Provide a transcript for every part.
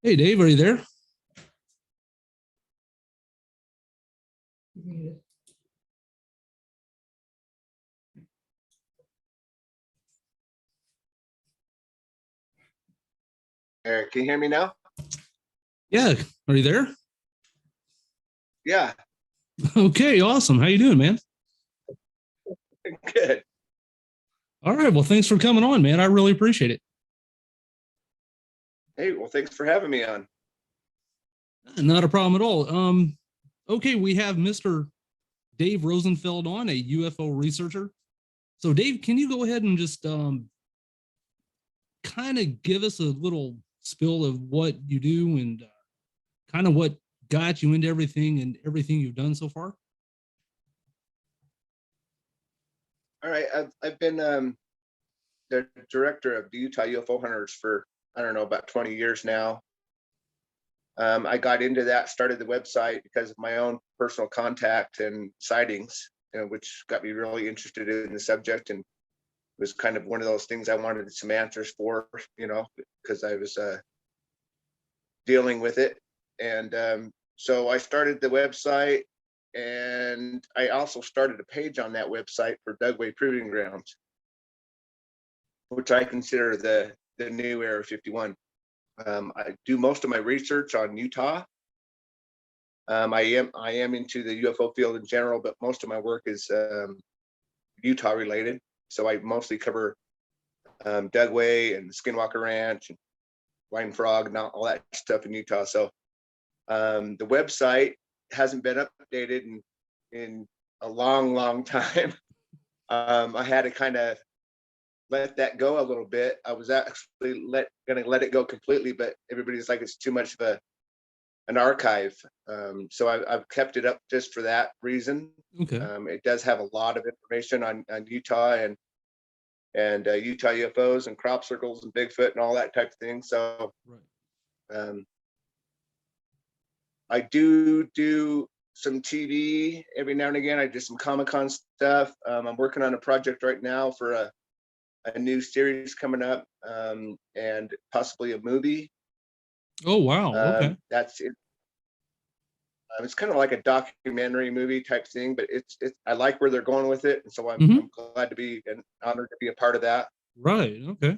Hey, Dave, are you there? Eric, can you hear me now? Yeah, are you there? Yeah, Okay, awesome. How you doing, man? good. All right, well, thanks for coming on, man. I really appreciate it. Hey, well, thanks for having me on. Not a problem at all. Okay, we have Mr. Dave Rosenfeld on, a UFO researcher. So, Dave, can you go ahead and just kind of give us a little spill of what you do and kind of what got you into everything and everything you've done so far? All right, I've been the director of the Utah UFO Hunters for, I don't know, about 20 years now. I got into that, started the website because of my own personal contact and sightings, which got me really interested in the subject, and it was kind of one of those things I wanted some answers for, because I was dealing with it. And so I started the website, and I also started a page on that website for Dugway Proving Grounds, which I consider the new Area 51. I do most of my research on Utah. I am into the UFO field in general, but most of my work is Utah related. So I mostly cover Dugway and Skinwalker Ranch and Wine Frog and all that stuff in Utah. So the website hasn't been updated in a long time. I had to kind of let that go a little bit. I was actually gonna let it go completely, but everybody's like, it's too much of an archive. So I've kept it up just for that reason. Okay. It does have a lot of information on Utah and Utah UFOs and crop circles and Bigfoot and all that type of thing. So Right. I do some TV every now and again. I do some Comic-Con stuff. I'm working on a project right now for a new series coming up, and possibly a movie. Oh, wow. Okay. That's it. It's kind of like a documentary movie type thing, but it's I like where they're going with it, and so I'm glad to be and honored to be a part of that. Right. Okay.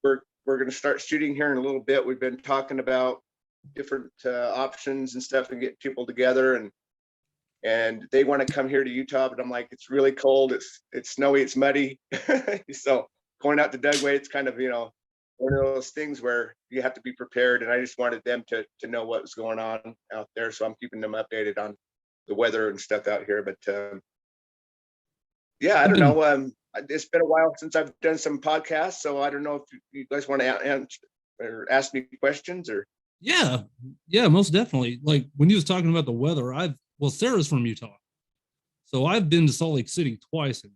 We're going to start shooting here in a little bit. We've been talking about different options and stuff and get people together, and they want to come here to Utah, but I'm like, it's really cold, it's snowy, it's muddy. So going out to Dugway, it's kind of, one of those things where you have to be prepared. And I just wanted them to know what was going on out there. So I'm keeping them updated on the weather and stuff out here. But yeah, I don't know. It's been a while since I've done some podcasts, so I don't know if you guys want to answer or ask me questions or. Yeah, most definitely. Like when you was talking about the weather, Sarah's from Utah, so I've been to Salt Lake City twice, and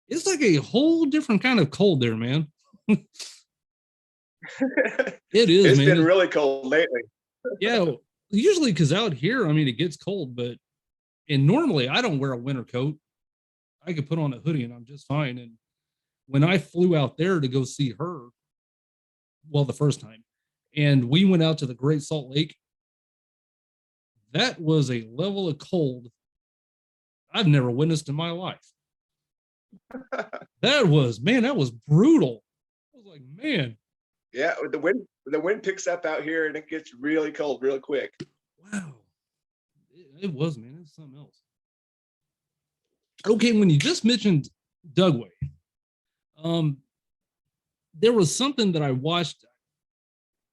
it's like a whole different kind of cold there, man. It is, It's man. been really cold lately. Yeah, usually because out here, I mean, it gets cold, and normally I don't wear a winter coat. I could put on a hoodie and I'm just fine. And when I flew out there to go see her, well, the first time, and we went out to the Great Salt Lake, that was a level of cold I've never witnessed in my life. That was brutal. I was like, man. Yeah, the wind picks up out here and it gets really cold real quick. Wow. It was, man. It's something else. Okay, when you just mentioned Dugway, there was something that I watched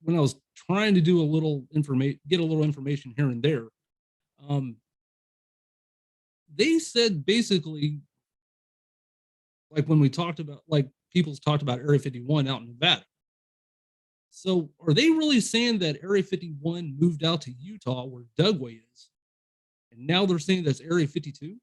when I was trying to do get a little information here and there. They said basically, like when we talked about, like people's talked about Area 51 out in Nevada. So are they really saying that Area 51 moved out to Utah where Dugway is? And now they're saying that's Area 52?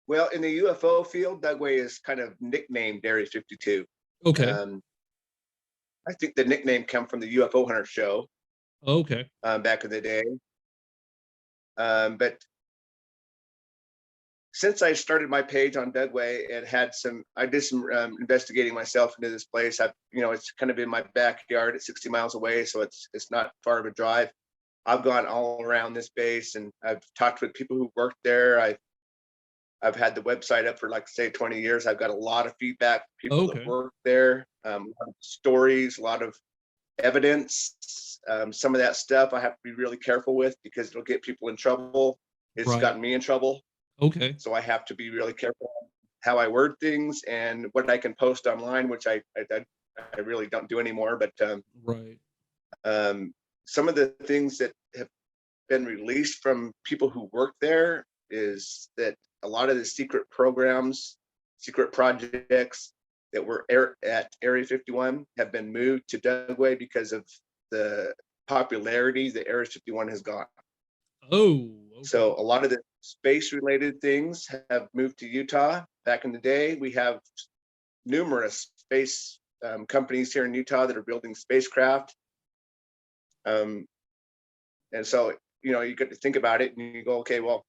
Well, in the UFO field, Dugway is kind of nicknamed Area 52. Okay. I think the nickname came from the UFO Hunter show. Okay. Back in the day. But since I started my page on Dugway and I did some investigating myself into this place. It's kind of in my backyard at 60 miles away, so it's not far of a drive. I've gone all around this base and I've talked with people who worked there. I've had the website up for, like, say, 20 years. I've got a lot of feedback, people that Okay. work there, a lot of stories, a lot of evidence. Some of that stuff I have to be really careful with because it'll get people in trouble. It's Right. gotten me in trouble. Okay. So I have to be really careful how I word things and what I can post online, which I really don't do anymore. But Right. some of the things that have been released from people who work there is that a lot of the secret programs, secret projects that were at Area 51 have been moved to Dugway because of the popularity that Area 51 has got. Oh, okay. So a lot of the space related things have moved to Utah. Back in the day, we have numerous space companies here in Utah that are building spacecraft. And so, you get to think about it and you go, okay, well,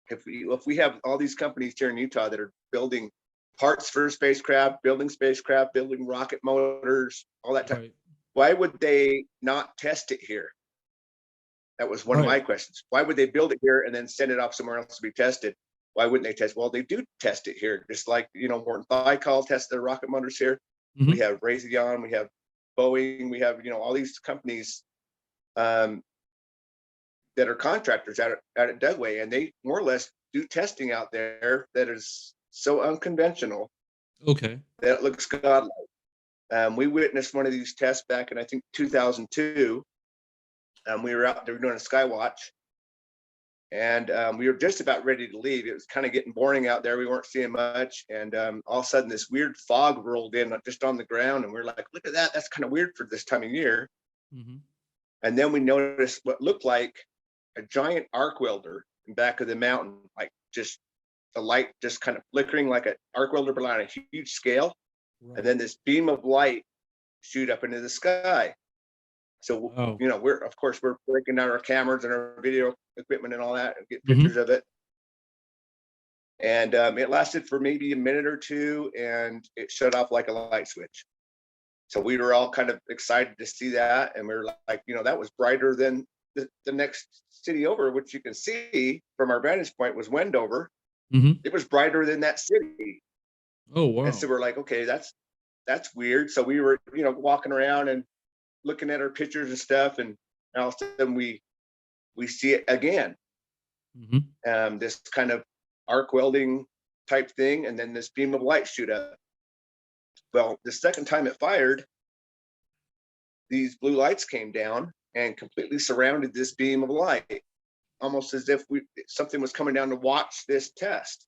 if we have all these companies here in Utah that are building parts for spacecraft, building rocket motors, all that type, Right. why would they not test it here? That was one of my Right. questions. Why would they build it here and then send it off somewhere else to be tested? Why wouldn't they test? Well, they do test it here, just like, Morton Thiokol tests their rocket motors here. We Mhm. have Raytheon, we have Boeing, we have, all these companies that are contractors out at Dugway, and they more or less do testing out there that is so unconventional Okay. that it looks godlike. We witnessed one of these tests back in, I think, 2002. We were out there doing a sky watch, and we were just about ready to leave. It was kind of getting boring out there. We weren't seeing much, and all of a sudden this weird fog rolled in just on the ground, and we're like, look at that, that's kind of weird for this time of year. Mhm. And then we noticed what looked like a giant arc welder in back of the mountain, like just the light just kind of flickering like an arc welder, but on a huge scale. And Right. then this beam of light shoot up into the sky. So, Oh. we're breaking out our cameras and our video equipment and all that and get Mhm. pictures of it. And it lasted for maybe a minute or two and it shut off like a light switch. So we were all kind of excited to see that. And we were like, that was brighter than the next city over, which you can see from our vantage point was Wendover. Mhm. It was brighter than that city. Oh, And so wow. we're like, okay, that's weird. So we were, walking around and looking at our pictures and stuff. And all of a sudden we see it again. Mhm. This kind of arc welding type thing. And then this beam of light shoot up. Well, the second time it fired, these blue lights came down and completely surrounded this beam of light, almost as if something was coming down to watch this test.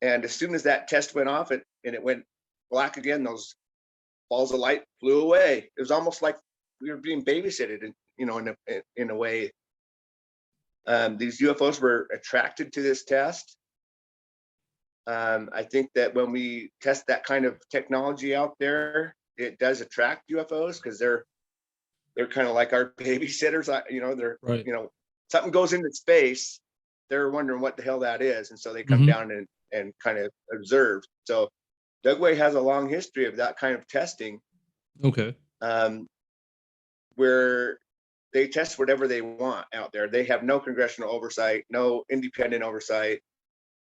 And as soon as that test went off and it went black again, those balls of light flew away. It was almost like we were being babysitted, in a way. These UFOs were attracted to this test. I think that when we test that kind of technology out there, it does attract UFOs because they're kind of like our babysitters. They're, Right. something goes into space, they're wondering what the hell that is, and so they come Mhm. down and kind of observe. So Dugway has a long history of that kind of testing, Okay. um, where they test whatever they want out there. They have no congressional oversight, no independent oversight.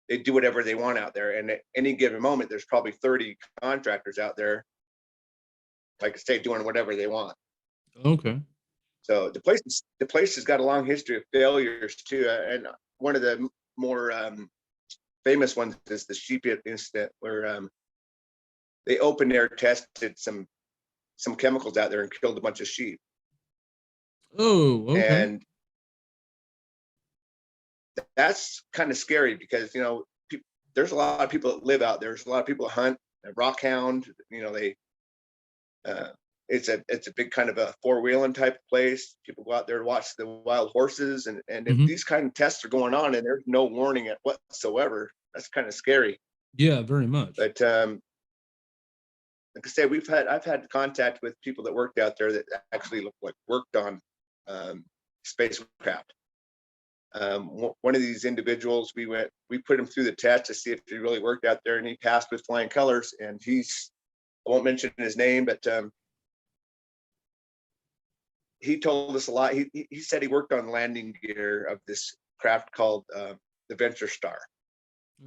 They do whatever they want out there. And at any given moment, there's probably 30 contractors out there, like I say, doing whatever they want. Okay. So the place has got a long history of failures too. And one of the more famous ones is the sheep incident, where they open air tested some chemicals out there and killed a bunch of sheep. Oh, okay. And that's kind of scary because there's a lot of people that live out there. There's a lot of people that hunt, rock hound. They uh, it's a big kind of a four-wheeling type place. People go out there to watch the wild horses, and if Mhm. these kind of tests are going on and there's no warning at whatsoever, that's kind of scary. Yeah, very much. But like I say, I've had contact with people that worked out there that actually worked on spacecraft. One of these individuals, we put him through the test to see if he really worked out there, and he passed with flying colors. And I won't mention his name, but he told us a lot. He said he worked on landing gear of this craft called the Venture Star,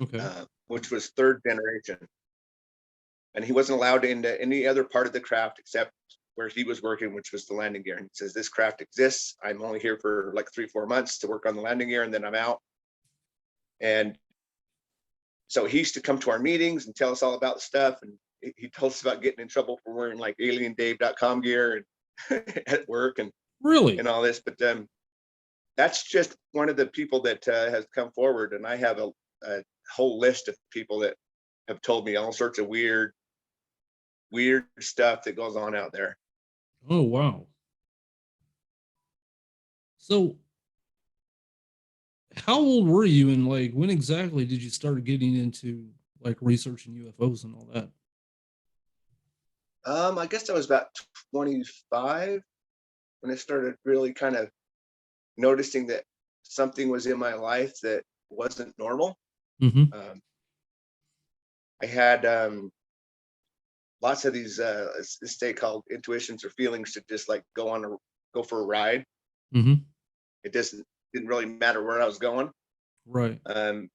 Okay. which was third generation. And he wasn't allowed into any other part of the craft except where he was working, which was the landing gear. And he says, this craft exists. I'm only here for like 3-4 months to work on the landing gear, and then I'm out. And so he used to come to our meetings and tell us all about the stuff. And he told us about getting in trouble for wearing like aliendave.com gear and at work and Really? all this. But that's just one of the people that has come forward. And I have a whole list of people that have told me all sorts of weird stuff that goes on out there. Oh, wow. So how old were you, and like when exactly did you start getting into like researching UFOs and all that? I guess I was about 25 when I started really kind of noticing that something was in my life that wasn't normal. Mm-hmm. I had lots of these this they called intuitions or feelings to just like go for a ride. Mm-hmm. It didn't really matter where I was going. Right.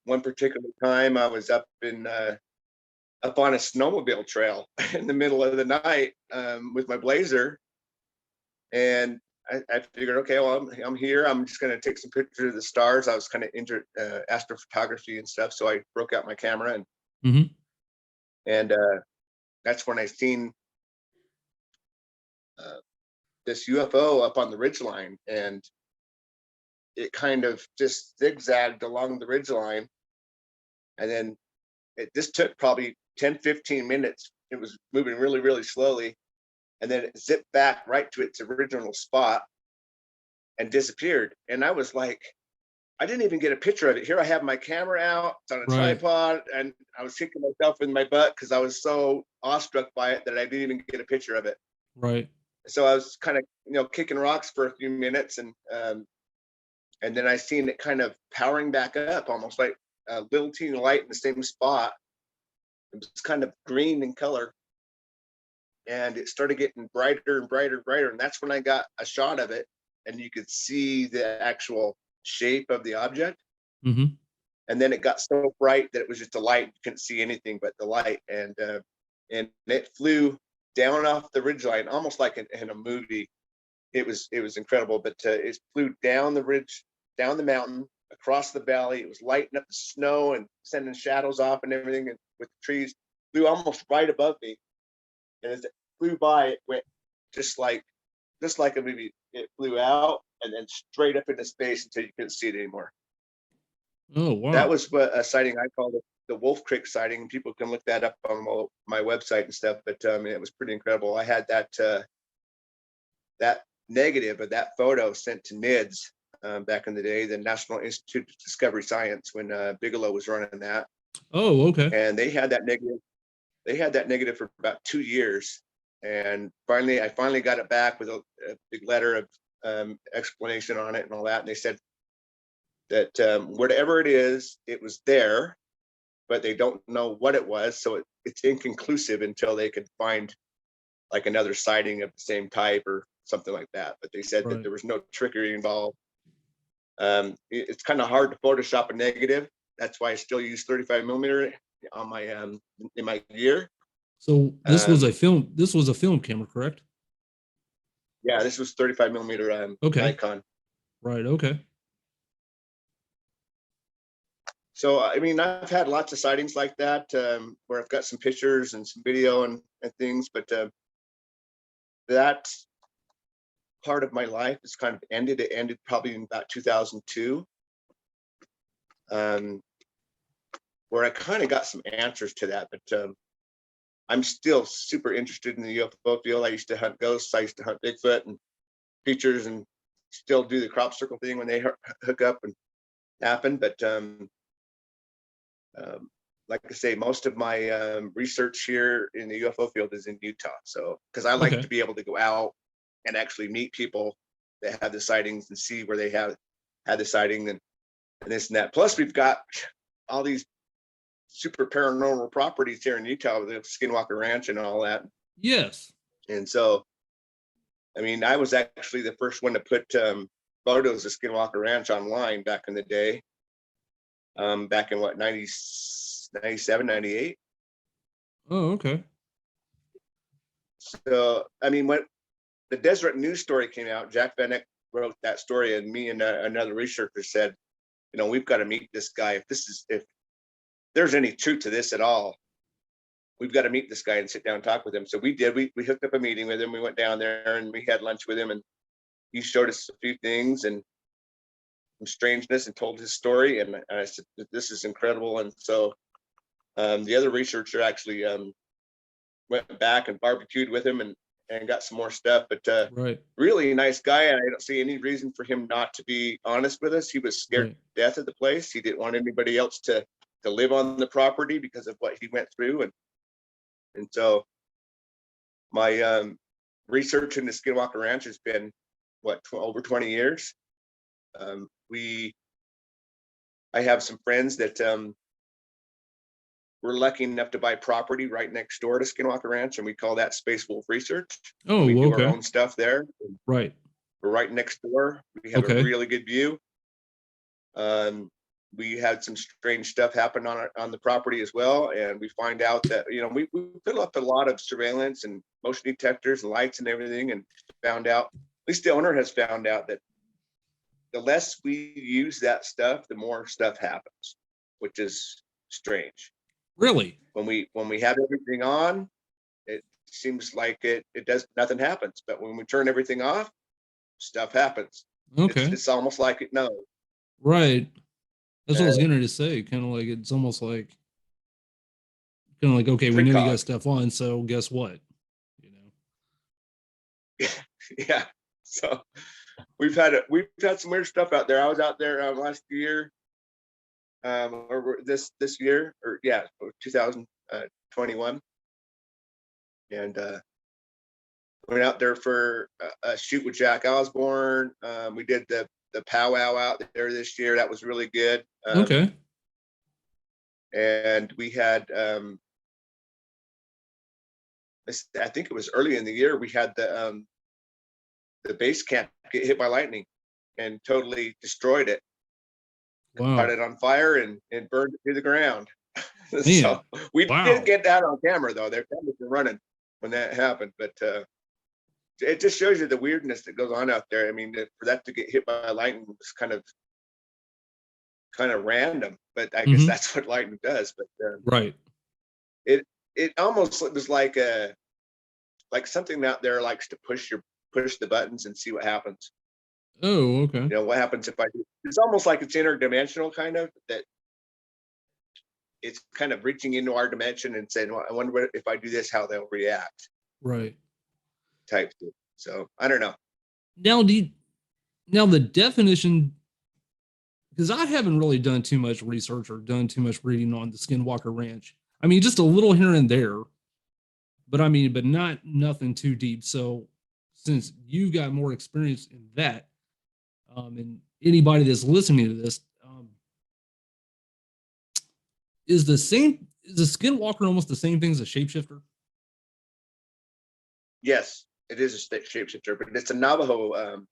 One particular time I was up on a snowmobile trail in the middle of the night with my blazer, and I figured, okay, well, I'm here. I'm just going to take some pictures of the stars. I was kind of into astrophotography and stuff, so I broke out my camera and Mm-hmm. and that's when I seen this UFO up on the ridgeline, and it kind of just zigzagged along the ridgeline, and then it just took probably 10-15 minutes. It was moving really, really slowly, and then it zipped back right to its original spot and disappeared. And I was like, I didn't even get a picture of it. Here I have my camera out, it's on a Right. tripod, and I was kicking myself in my butt because I was so awestruck by it that I didn't even get a picture of it. Right. So I was kind of, kicking rocks for a few minutes, and then I seen it kind of powering back up, almost like a little teeny light in the same spot. It was kind of green in color, and it started getting brighter and brighter and brighter. And that's when I got a shot of it, and you could see the actual shape of the object. Mm-hmm. And then it got so bright that it was just a light. You couldn't see anything but the light. And it flew down off the ridgeline, almost like in a movie. It was incredible. But it flew down the ridge, down the mountain, across the valley. It was lighting up the snow and sending shadows off and everything. And with the trees, flew almost right above me. And as it flew by, it went just like a movie. It flew out and then straight up into space until you couldn't see it anymore. Oh, That wow. was what a sighting I called the Wolf Creek sighting. People can look that up on my website and stuff. But it was pretty incredible. I had that negative of that photo sent to NIDS back in the day, the National Institute of Discovery Science, when Bigelow was running that. Oh, okay. And they had that negative. They had that negative for about 2 years, and I finally got it back with a big letter of explanation on it and all that. And they said that whatever it is, it was there, but they don't know what it was, so it's inconclusive until they could find like another sighting of the same type or something like that. But they said that Right. there was no trickery involved. It's kind of hard to Photoshop a negative. That's why I still use 35 millimeter on my in my gear. So this was a film. This was a film camera, correct? Yeah, this was 35 millimeter Okay. Nikon. Right. Okay. So I mean, I've had lots of sightings like that where I've got some pictures and some video and things, but that part of my life is kind of ended. It ended probably in about 2002, where I kind of got some answers to that. But I'm still super interested in the UFO field. I used to hunt ghosts. I used to hunt Bigfoot and features, and still do the crop circle thing when they hook up and happen. But like I say, most of my research here in the UFO field is in Utah. So, because I like to be able to go out and actually meet people that have the sightings and see where they have had the sighting. And and this and that. Plus, we've got all these super paranormal properties here in Utah, the Skinwalker Ranch and all that. Yes. And so, I mean, I was actually the first one to put photos of Skinwalker Ranch online back in the day. Back in what, 97, 98. Oh, okay. So, I mean, when the Deseret News story came out, Jack FNX wrote that story, and me and another researcher said, you know, we've got to meet this guy. If there's any truth to this at all, we've got to meet this guy and sit down and talk with him. So we did. We hooked up a meeting with him. We went down there and we had lunch with him, and he showed us a few things and some strangeness and told his story. And I said, this is incredible. And so the other researcher actually went back and barbecued with him and got some more stuff. But Right. really nice guy. And I don't see any reason for him not to be honest with us. He was scared to death of the place. He didn't want anybody else to live on the property because of what he went through. And so my research in the Skinwalker Ranch has been over 20 years. I have some friends that were lucky enough to buy property right next door to Skinwalker Ranch, and we call that Space Wolf Research. Oh, we do okay. our own stuff there. Right. We're right next door. We have a really good view. We had some strange stuff happen on the property as well, and we find out that, you know, we put up a lot of surveillance and motion detectors and lights and everything, and found out, at least the owner has found out, that the less we use that stuff, the more stuff happens, which is strange. Really? When we have everything on, it seems like it does, nothing happens. But when we turn everything off, stuff happens. Okay. It's almost like it knows. Right. That's what I was going to say. Kind of like, it's almost like, okay, we know you got stuff on, so guess what? You know? Yeah. So we've had some weird stuff out there. I was out there last year, or this year, or 2021, and went out there for a shoot with Jack Osborne. We did the powwow out there this year. That was really good. Okay. And we had I think it was early in the year, we had the base camp get hit by lightning and totally destroyed it. Wow. Caught it on fire and burned it to the ground. So we didn't get that on camera, though. Their cameras were running when that happened, but it just shows you the weirdness that goes on out there. I mean, for that to get hit by lightning was kind of random, but I guess that's what lightning does. But right, it almost was like something out there likes to push the buttons and see what happens. Oh, okay. You know, what happens if I do? It's almost like it's interdimensional, kind of, that it's kind of reaching into our dimension and saying, well, I wonder if I do this, how they'll react. Right. Type thing. So I don't know. Now the definition, because I haven't really done too much research or done too much reading on the Skinwalker Ranch. I mean, just a little here and there, but nothing too deep. So since you got more experience in that, and anybody that's listening to this, is the Skinwalker almost the same thing as a shapeshifter? Yes, it is a shapeshifter, but it's a Navajo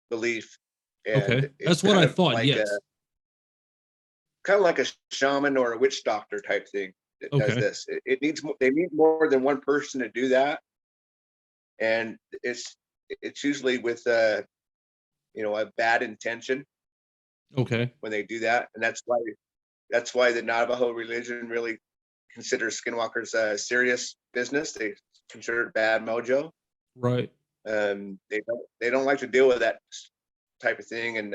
belief. And okay, that's what I thought. Like yes, kind of like a shaman or a witch doctor type thing that does this. They need more than one person to do that, and it's usually with a bad intention. Okay. When they do that, and that's why the Navajo religion really considers skinwalkers serious business. They consider it bad mojo. Right. They don't like to deal with that type of thing. And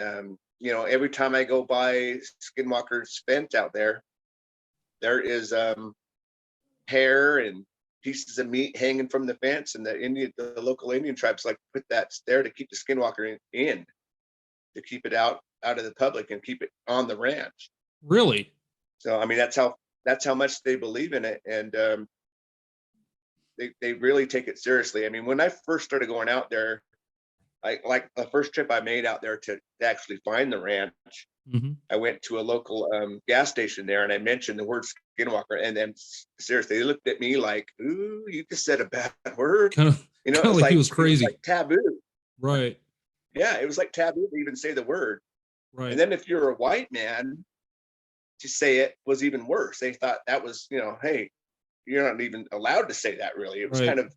every time I go by Skinwalker's fence out there is hair and pieces of meat hanging from the fence, and the local Indian tribes like put that there to keep the Skinwalker in, to keep it out of the public and keep it on the ranch. Really? So I mean, that's how much they believe in it, and they really take it seriously. I mean, when I first started going out there, like the first trip I made out there to actually find the ranch, I went to a local gas station there, and I mentioned the word Skinwalker, and then seriously, they looked at me like, "Ooh, you just said a bad word." Kind of, You know, kind of like he was crazy. taboo. Right. Yeah, it was like taboo to even say the word. And Right. then if you're a white man, to say it was even worse. They thought that was, hey, you're not even allowed to say that. Really, it was Right. kind of.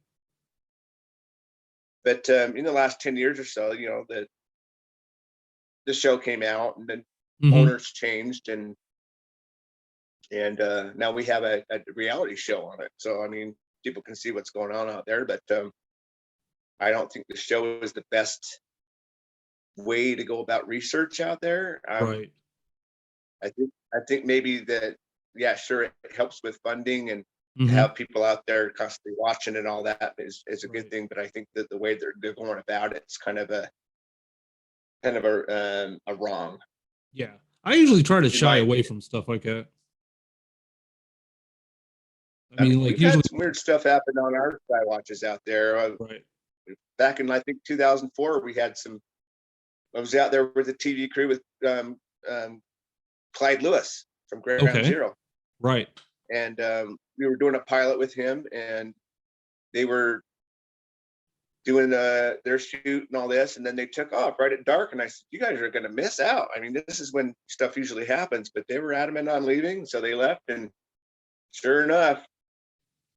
But in the last 10 years or so, the show came out, and then owners changed, and now we have a reality show on it. So I mean, people can see what's going on out there, but I don't think the show is the best way to go about research out there. Right. I think maybe that, yeah, sure, it helps with funding, and to Mm-hmm. have people out there constantly watching and all that is a good Right. thing. But I think that the way they're going about it is kind of a wrong. Yeah. I usually try to In shy my away opinion. from stuff like that. I I mean, mean, like we've had usually. some weird stuff happen on our sky watches out there. Right. Back in, I think, 2004, we had some. I was out there with a TV crew with Clyde Lewis from Ground Okay. Zero, Right. and we were doing a pilot with him, and they were doing their shoot and all this, and then they took off right at dark, and I said, "You guys are going to miss out. I mean, this is when stuff usually happens." But they were adamant on leaving, so they left, and sure enough,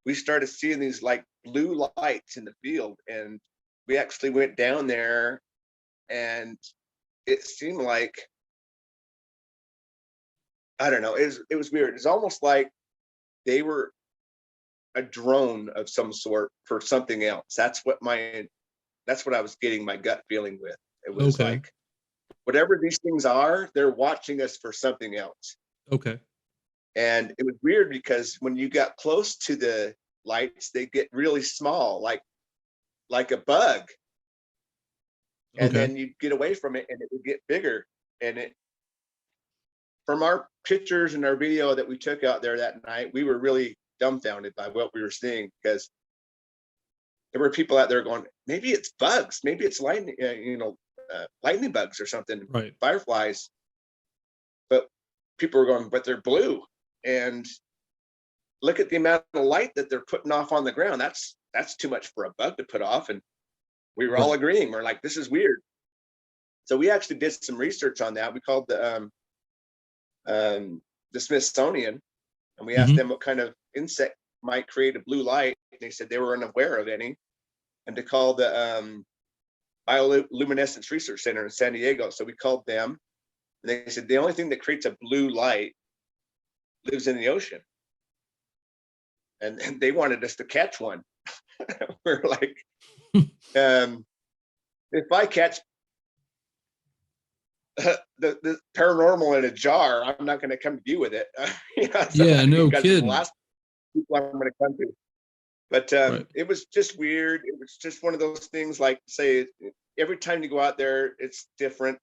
we started seeing these like blue lights in the field, and we actually went down there, and it seemed like, I don't know, it was weird. It's almost like they were a drone of some sort for something else. That's what I was getting my gut feeling with. It was Okay. like, whatever these things are, they're watching us for something else. Okay. And it was weird because when you got close to the lights, they get really small, like a bug. And Okay. then you get away from it, and it would get bigger. And it, from our pictures and our video that we took out there that night, we were really dumbfounded by what we were seeing, because there were people out there going, maybe it's bugs, maybe it's lightning, lightning bugs or something, Right. fireflies. But people were going, but they're blue, and look at the amount of light that they're putting off on the ground. That's too much for a bug to put off. And we were all Right. agreeing. We're like, this is weird. So we actually did some research on that. We called the Smithsonian, and we asked them what kind of insect might create a blue light. And they said they were unaware of any. And to call the Bioluminescence Research Center in San Diego. So we called them, and they said the only thing that creates a blue light lives in the ocean. And they wanted us to catch one. We're like, if I catch the paranormal in a jar, I'm not going to come to you with it. So Yeah. No you guys are the kidding. last people I'm going to come to. But Right. it was just weird. It was just one of those things, like, say, every time you go out there, it's different.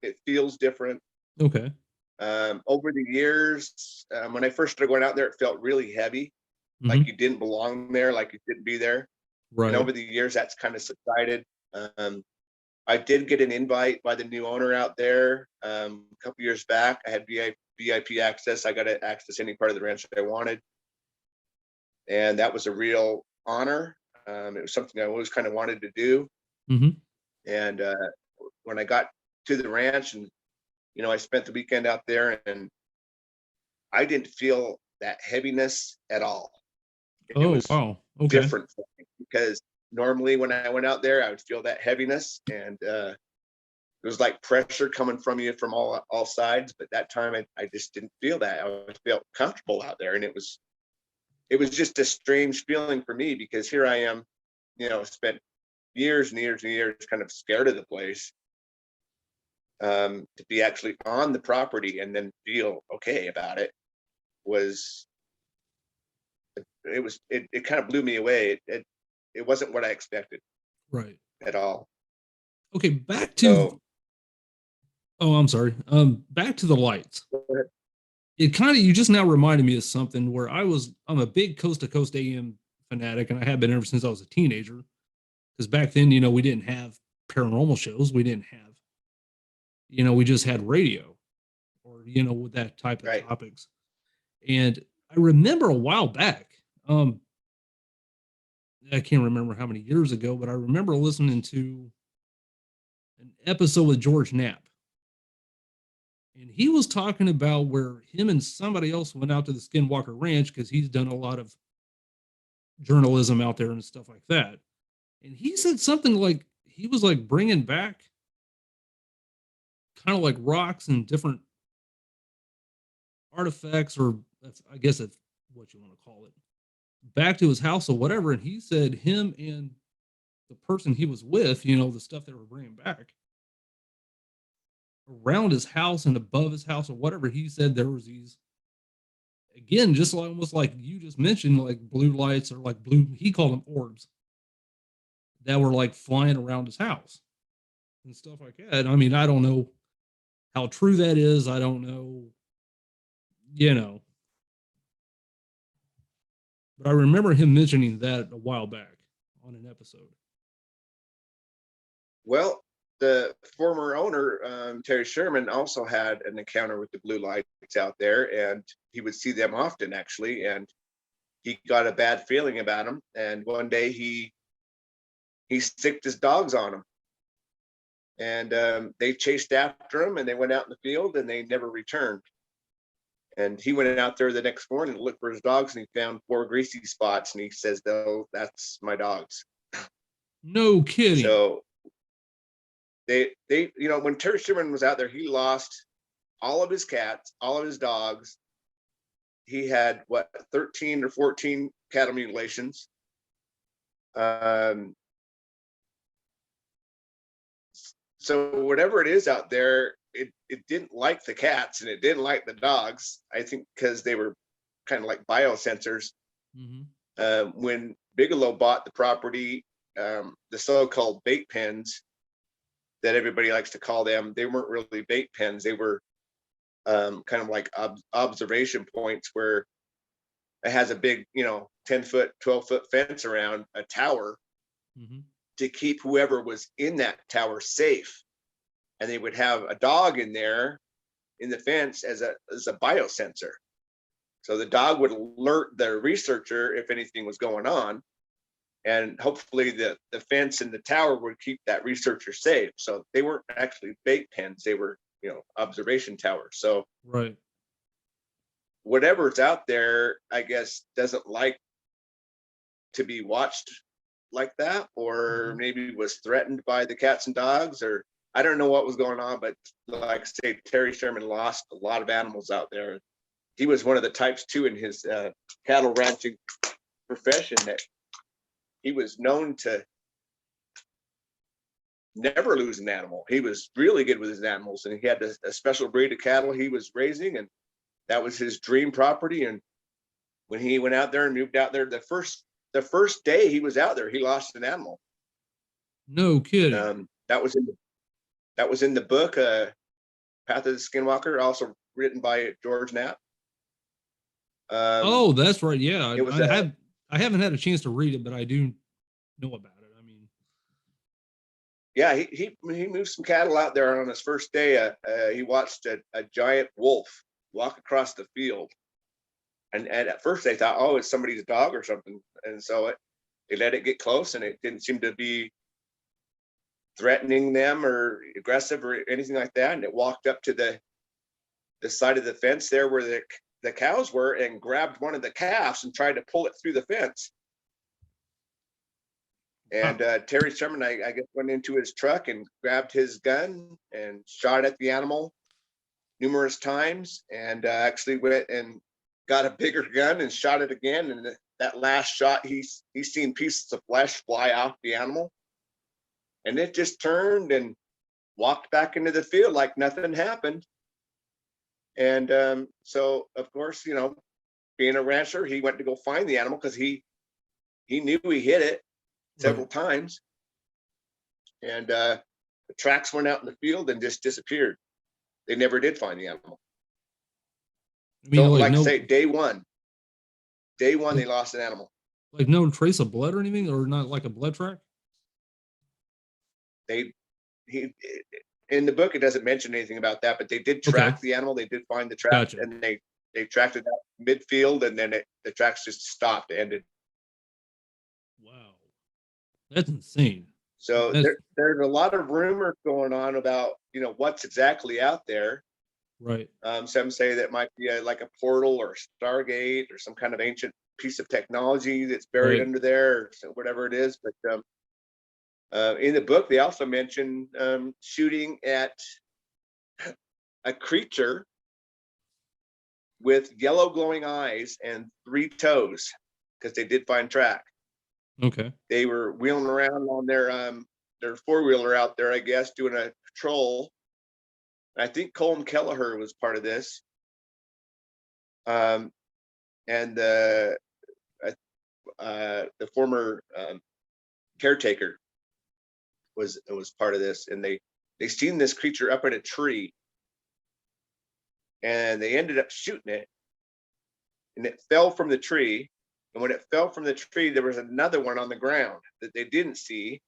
It feels different. Okay. Over the years, when I first started going out there, it felt really heavy, like you didn't belong there, like you shouldn't be there. And Right. over the years, that's kind of subsided. I did get an invite by the new owner out there a couple years back. I had VIP access. I got to access any part of the ranch that I wanted. And that was a real honor. It was something I always kind of wanted to do. And when I got to the ranch, and I spent the weekend out there, and I didn't feel that heaviness at all. It Oh, was wow. Okay. different for me, because normally when I went out there, I would feel that heaviness, and it was like pressure coming from you from all sides. But that time, I just didn't feel that. I felt comfortable out there, and it was just a strange feeling for me, because here I am, spent years and years and years kind of scared of the place, to be actually on the property and then feel okay about it it kind of blew me away. It wasn't what I expected Right. at all. Okay. Back to. So Oh, I'm sorry. Back to the lights. go ahead. It kind of, you just now reminded me of something where I'm a big coast to coast AM fanatic, and I have been ever since I was a teenager. Because back then, we didn't have paranormal shows. We didn't have, we just had radio or, with that type of Right. topics. And I remember a while back, I can't remember how many years ago, but I remember listening to an episode with George Knapp. And he was talking about where him and somebody else went out to the Skinwalker Ranch because he's done a lot of journalism out there and stuff like that. And he said something like he was like bringing back kind of like rocks and different artifacts, or I guess that's what you want to call it, back to his house or whatever. And he said him and the person he was with, the stuff they were bringing back around his house and above his house or whatever, he said there was these, again, just like, almost like you just mentioned, like blue lights or like blue, he called them orbs that were like flying around his house and stuff like that. I mean, I don't know how true that is. I don't know, but I remember him mentioning that a while back on an episode. Well, the former owner, Terry Sherman, also had an encounter with the blue lights out there, and he would see them often, actually. And he got a bad feeling about them. And one day he sicked his dogs on them, and they chased after him, and they went out in the field, and they never returned. And he went out there the next morning to look for his dogs, and he found 4 greasy spots. And he says, "No, that's my dogs." No kidding. So they, when Terry Sherman was out there, he lost all of his cats, all of his dogs. He had 13 or 14 cattle mutilations. So whatever it is out there, it didn't like the cats and it didn't like the dogs. I think because they were kind of like biosensors. Mm-hmm. When Bigelow bought the property, the so-called bait pens that everybody likes to call them, they weren't really bait pens. They were kind of like observation points where it has a big, 10-foot, 12-foot fence around a tower. Mm-hmm. To keep whoever was in that tower safe. And they would have a dog in there in the fence as a biosensor. So the dog would alert the researcher if anything was going on. And hopefully the fence and the tower would keep that researcher safe. So they weren't actually bait pens. They were, observation towers. So right. Whatever's out there, I guess, doesn't like to be watched like that, or maybe was threatened by the cats and dogs, or I don't know what was going on. But like I say, Terry Sherman lost a lot of animals out there. He was one of the types too in his cattle ranching profession that he was known to never lose an animal. He was really good with his animals, and he had a special breed of cattle he was raising, and that was his dream property. And when he went out there and moved out there, the first day he was out there, he lost an animal. No kidding. That was in the book, Path of the Skinwalker, also written by George Knapp. Oh, that's right. Yeah, it was I haven't had a chance to read it, but I do know about it. I mean, yeah, he moved some cattle out there on his first day. He watched a giant wolf walk across the field, and at first they thought, oh, it's somebody's dog or something, and so they let it get close, and it didn't seem to be threatening them or aggressive or anything like that. And it walked up to the side of the fence there where the cows were, and grabbed one of the calves and tried to pull it through the fence. And Terry Sherman, I guess, went into his truck and grabbed his gun and shot at the animal numerous times, and actually went and got a bigger gun and shot it again. And that last shot, he's seen pieces of flesh fly off the animal, and it just turned and walked back into the field like nothing happened. And so, of course, being a rancher, he went to go find the animal because he knew he hit it several times. And the tracks went out in the field and just disappeared. They never did find the animal. I mean, So, like I say, day one, they lost an animal. Like no trace of blood or anything, or not like a blood track? They he in the book it doesn't mention anything about that, but they did track the animal. They did find the tracks, Gotcha. and they tracked it out midfield, and then the tracks just stopped, ended. Wow, that's insane. So That's there's a lot of rumors going on about what's exactly out there. right. Some say that might be like a portal or a Stargate or some kind of ancient piece of technology that's buried Right. under there, or whatever it is. But in the book, they also mention shooting at a creature with yellow glowing eyes and 3 toes, because they did find track. Okay. They were wheeling around on their 4-wheeler out there, I guess, doing a patrol. I think Colm Kelleher was part of this. And the former caretaker was part of this, and they seen this creature up in a tree, and they ended up shooting it, and it fell from the tree. And when it fell from the tree, there was another one on the ground that they didn't see,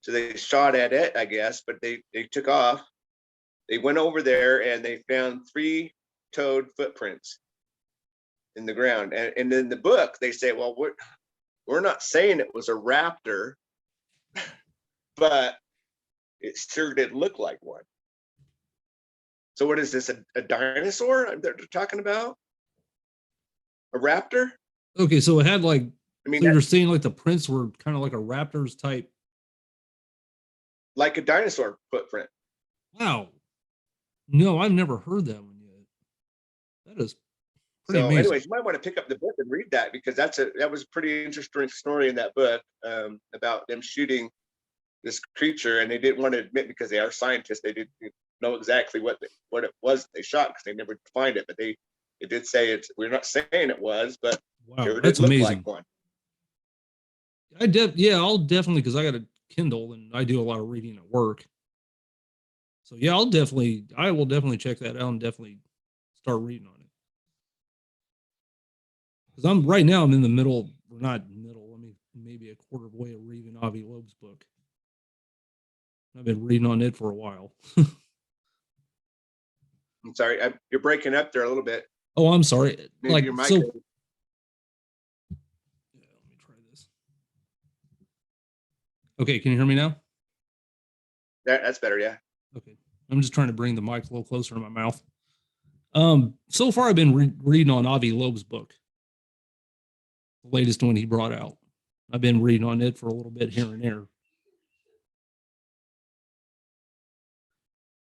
so they shot at it, I guess, but they took off. They went over there and they found 3-toed footprints in the ground. And in the book, they say, well, we're not saying it was a raptor, but it sure did look like one. So what is this, a dinosaur they're talking about? A raptor? Okay, so it had like, I mean, so you're saying like the prints were kind of like a raptor's type. like a dinosaur footprint. Wow. No, I've never heard that one yet. That is pretty So amazing. anyways, you might want to pick up the book and read that, because that was a pretty interesting story in that book, about them shooting this creature, and they didn't want to admit, because they are scientists, they didn't know exactly what it was they shot, because they never defined it, but they did say we're not saying it was, but Wow, sure that's did look amazing. like one. I'll definitely, because I got a Kindle and I do a lot of reading at work. So yeah, I will definitely check that out and definitely start reading on it. Because I'm in the middle, or not middle, I mean maybe a quarter of the way of reading Avi Loeb's book. I've been reading on it for a while. I'm sorry, you're breaking up there a little bit. Oh, I'm sorry. Maybe Like your mic. so. Yeah, let me try this. Okay, can you hear me now? That's better, yeah. Okay, I'm just trying to bring the mic a little closer to my mouth. So far I've been reading on Avi Loeb's book, the latest one he brought out. I've been reading on it for a little bit here and there.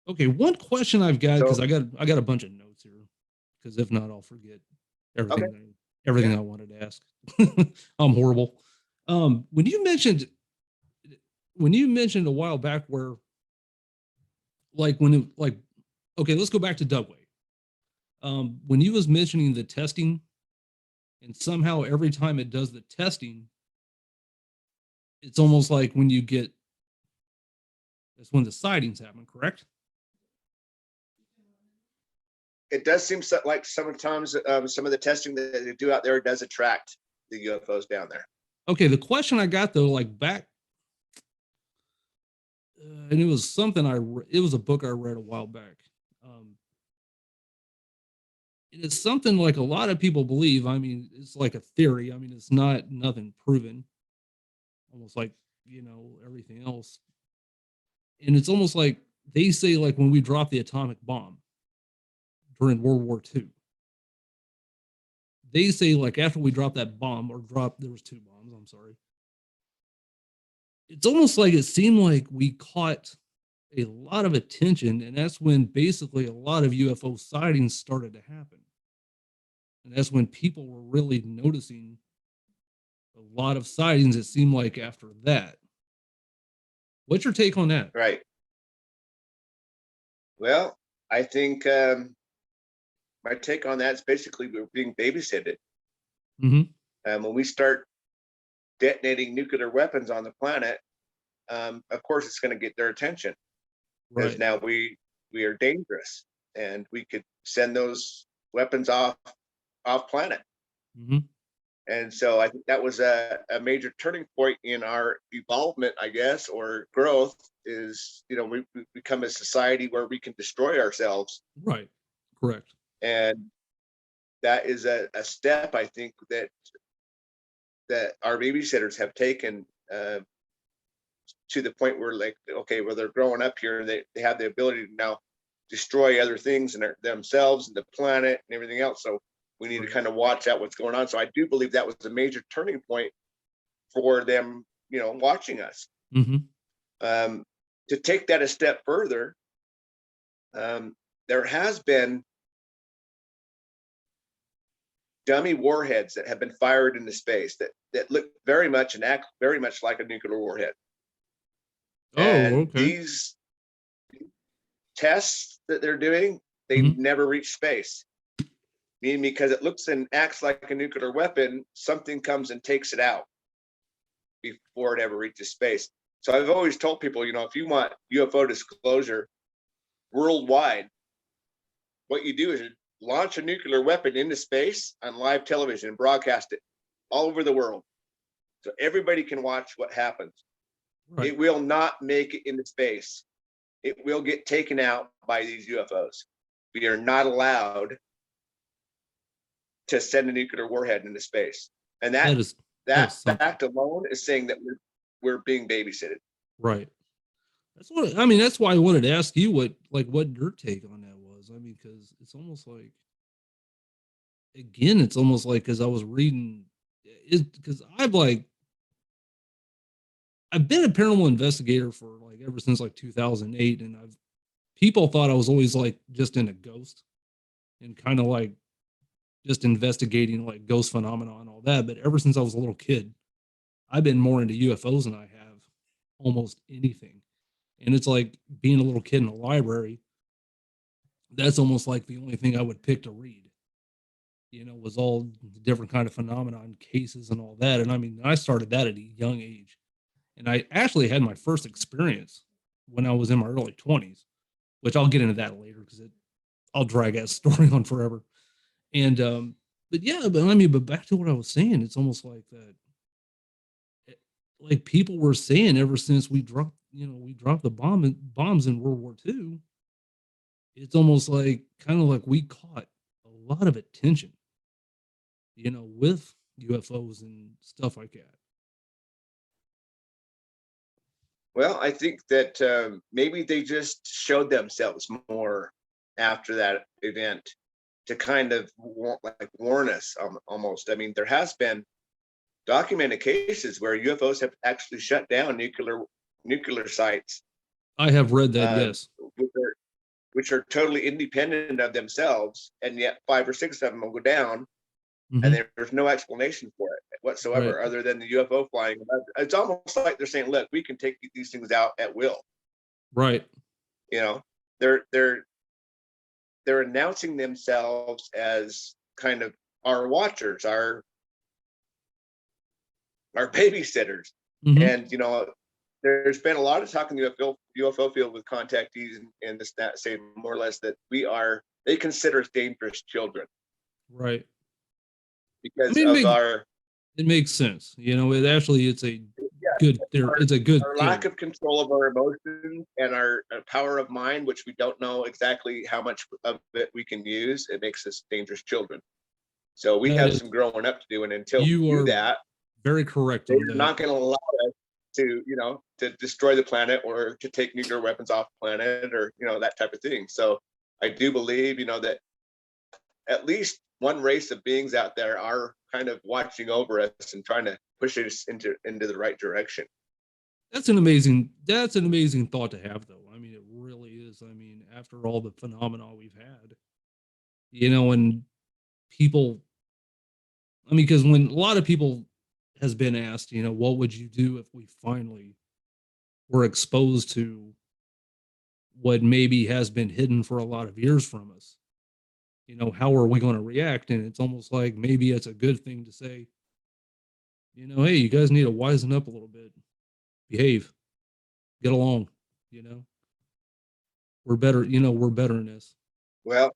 Okay, one question I've got, because I got a bunch of notes here, because if not, I'll forget everything I wanted to ask. I'm horrible. When you mentioned a while back where, like okay, let's go back to Dugway. When you was mentioning the testing, and somehow every time it does the testing, it's almost like that's when the sightings happen, correct? It does seem like sometimes some of the testing that they do out there does attract the UFOs down there. Okay, the question I got though, like back, and it was something it was a book I read a while back. It's something like a lot of people believe. I mean, it's like a theory. I mean, it's not nothing proven. Almost like everything else, and it's almost like they say, like when we dropped the atomic bomb during World War II. They say, like, after we dropped that bomb, there was 2 bombs, I'm sorry. It's almost like it seemed like we caught a lot of attention, and that's when basically a lot of UFO sightings started to happen. And that's when people were really noticing a lot of sightings, it seemed like, after that. What's your take on that? Right. Well, I think my take on that is basically we're being babysitted. Mm-hmm. When we start detonating nuclear weapons on the planet, of course it's going to get their attention, because Right. now we are dangerous, and we could send those weapons off planet. Mm-hmm. And so I think that was a major turning point in our evolvement, I guess, or growth, is, you know, we become a society where we can destroy ourselves. Right. Correct. And that is a step, I think, that our babysitters have taken, to the point where, like, okay, well, they're growing up here, they have the ability to now destroy other things and themselves and the planet and everything else. So we need to kind of watch out what's going on. So I do believe that was a major turning point for them, you know, watching us. Mm-hmm. To take that a step further, there has been dummy warheads that have been fired into space that look very much and act very much like a nuclear warhead. Oh, And okay. these tests that they're doing, they Mhm. never reach space. Meaning, because it looks and acts like a nuclear weapon, something comes and takes it out before it ever reaches space. So I've always told people, you know, if you want UFO disclosure worldwide, what you do is you launch a nuclear weapon into space on live television and broadcast it all over the world, so everybody can watch what happens. Right. It will not make it into space. It will get taken out by these UFOs. We are not allowed to send a nuclear warhead into space. And That is something. fact alone is saying that we're being babysitted. Right. That's what I mean. That's why I wanted to ask you what your take on that was. I mean, because it's almost like, again, it's almost like, because I was reading, because I've been a paranormal investigator for like ever since like 2008, and people thought I was always like just in a ghost and kind of like just investigating like ghost phenomena and all that. But ever since I was a little kid, I've been more into UFOs than I have almost anything. And it's like being a little kid in a library, that's almost like the only thing I would pick to read, was all the different kind of phenomena and cases and all that. And I mean, I started that at a young age. And I actually had my first experience when I was in my early 20s, which I'll get into that later because I'll drag that story on forever. And but yeah, but back to what I was saying, it's almost like that, like people were saying ever since we dropped the bombs in World War II. It's almost like kind of like we caught a lot of attention, with UFOs and stuff like that. Well, I think that maybe they just showed themselves more after that event to kind of warn us, almost. I mean, there has been documented cases where UFOs have actually shut down nuclear sites, I have read that, yes. which are totally independent of themselves, and yet 5 or 6 of them will go down, and Mhm. there's no explanation for it Right. whatsoever, other than the UFO flying. It's almost like they're saying, "Look, we can take these things out at will." Right. You know, they're they're they're announcing themselves as kind of our watchers, our babysitters. Mhm. And there's been a lot of talk in the UFO field with contactees and this that say more or less that they consider us dangerous children Right. I because mean, of our it makes sense. It's a yeah, good theory. our, It's a good our lack theory. of control of our emotions and our power of mind, which we don't know exactly how much of it we can use. It makes us dangerous children. So we That have is, some growing up to do, and until we you do are that, very correct they're on that. not going to allow us to destroy the planet or to take nuclear weapons off the planet, or that type of thing. So I do believe that at least one race of beings out there are kind of watching over us and trying to push us into the right direction. That's an amazing thought to have, though. I mean, it really is. I mean, after all the phenomena we've had, and people, I mean, because when a lot of people has been asked, what would you do if we finally were exposed to what maybe has been hidden for a lot of years from us? How are we going to react? And it's almost like maybe it's a good thing to say, hey, you guys need to wisen up a little bit, behave, get along, you know, we're better in this. Well,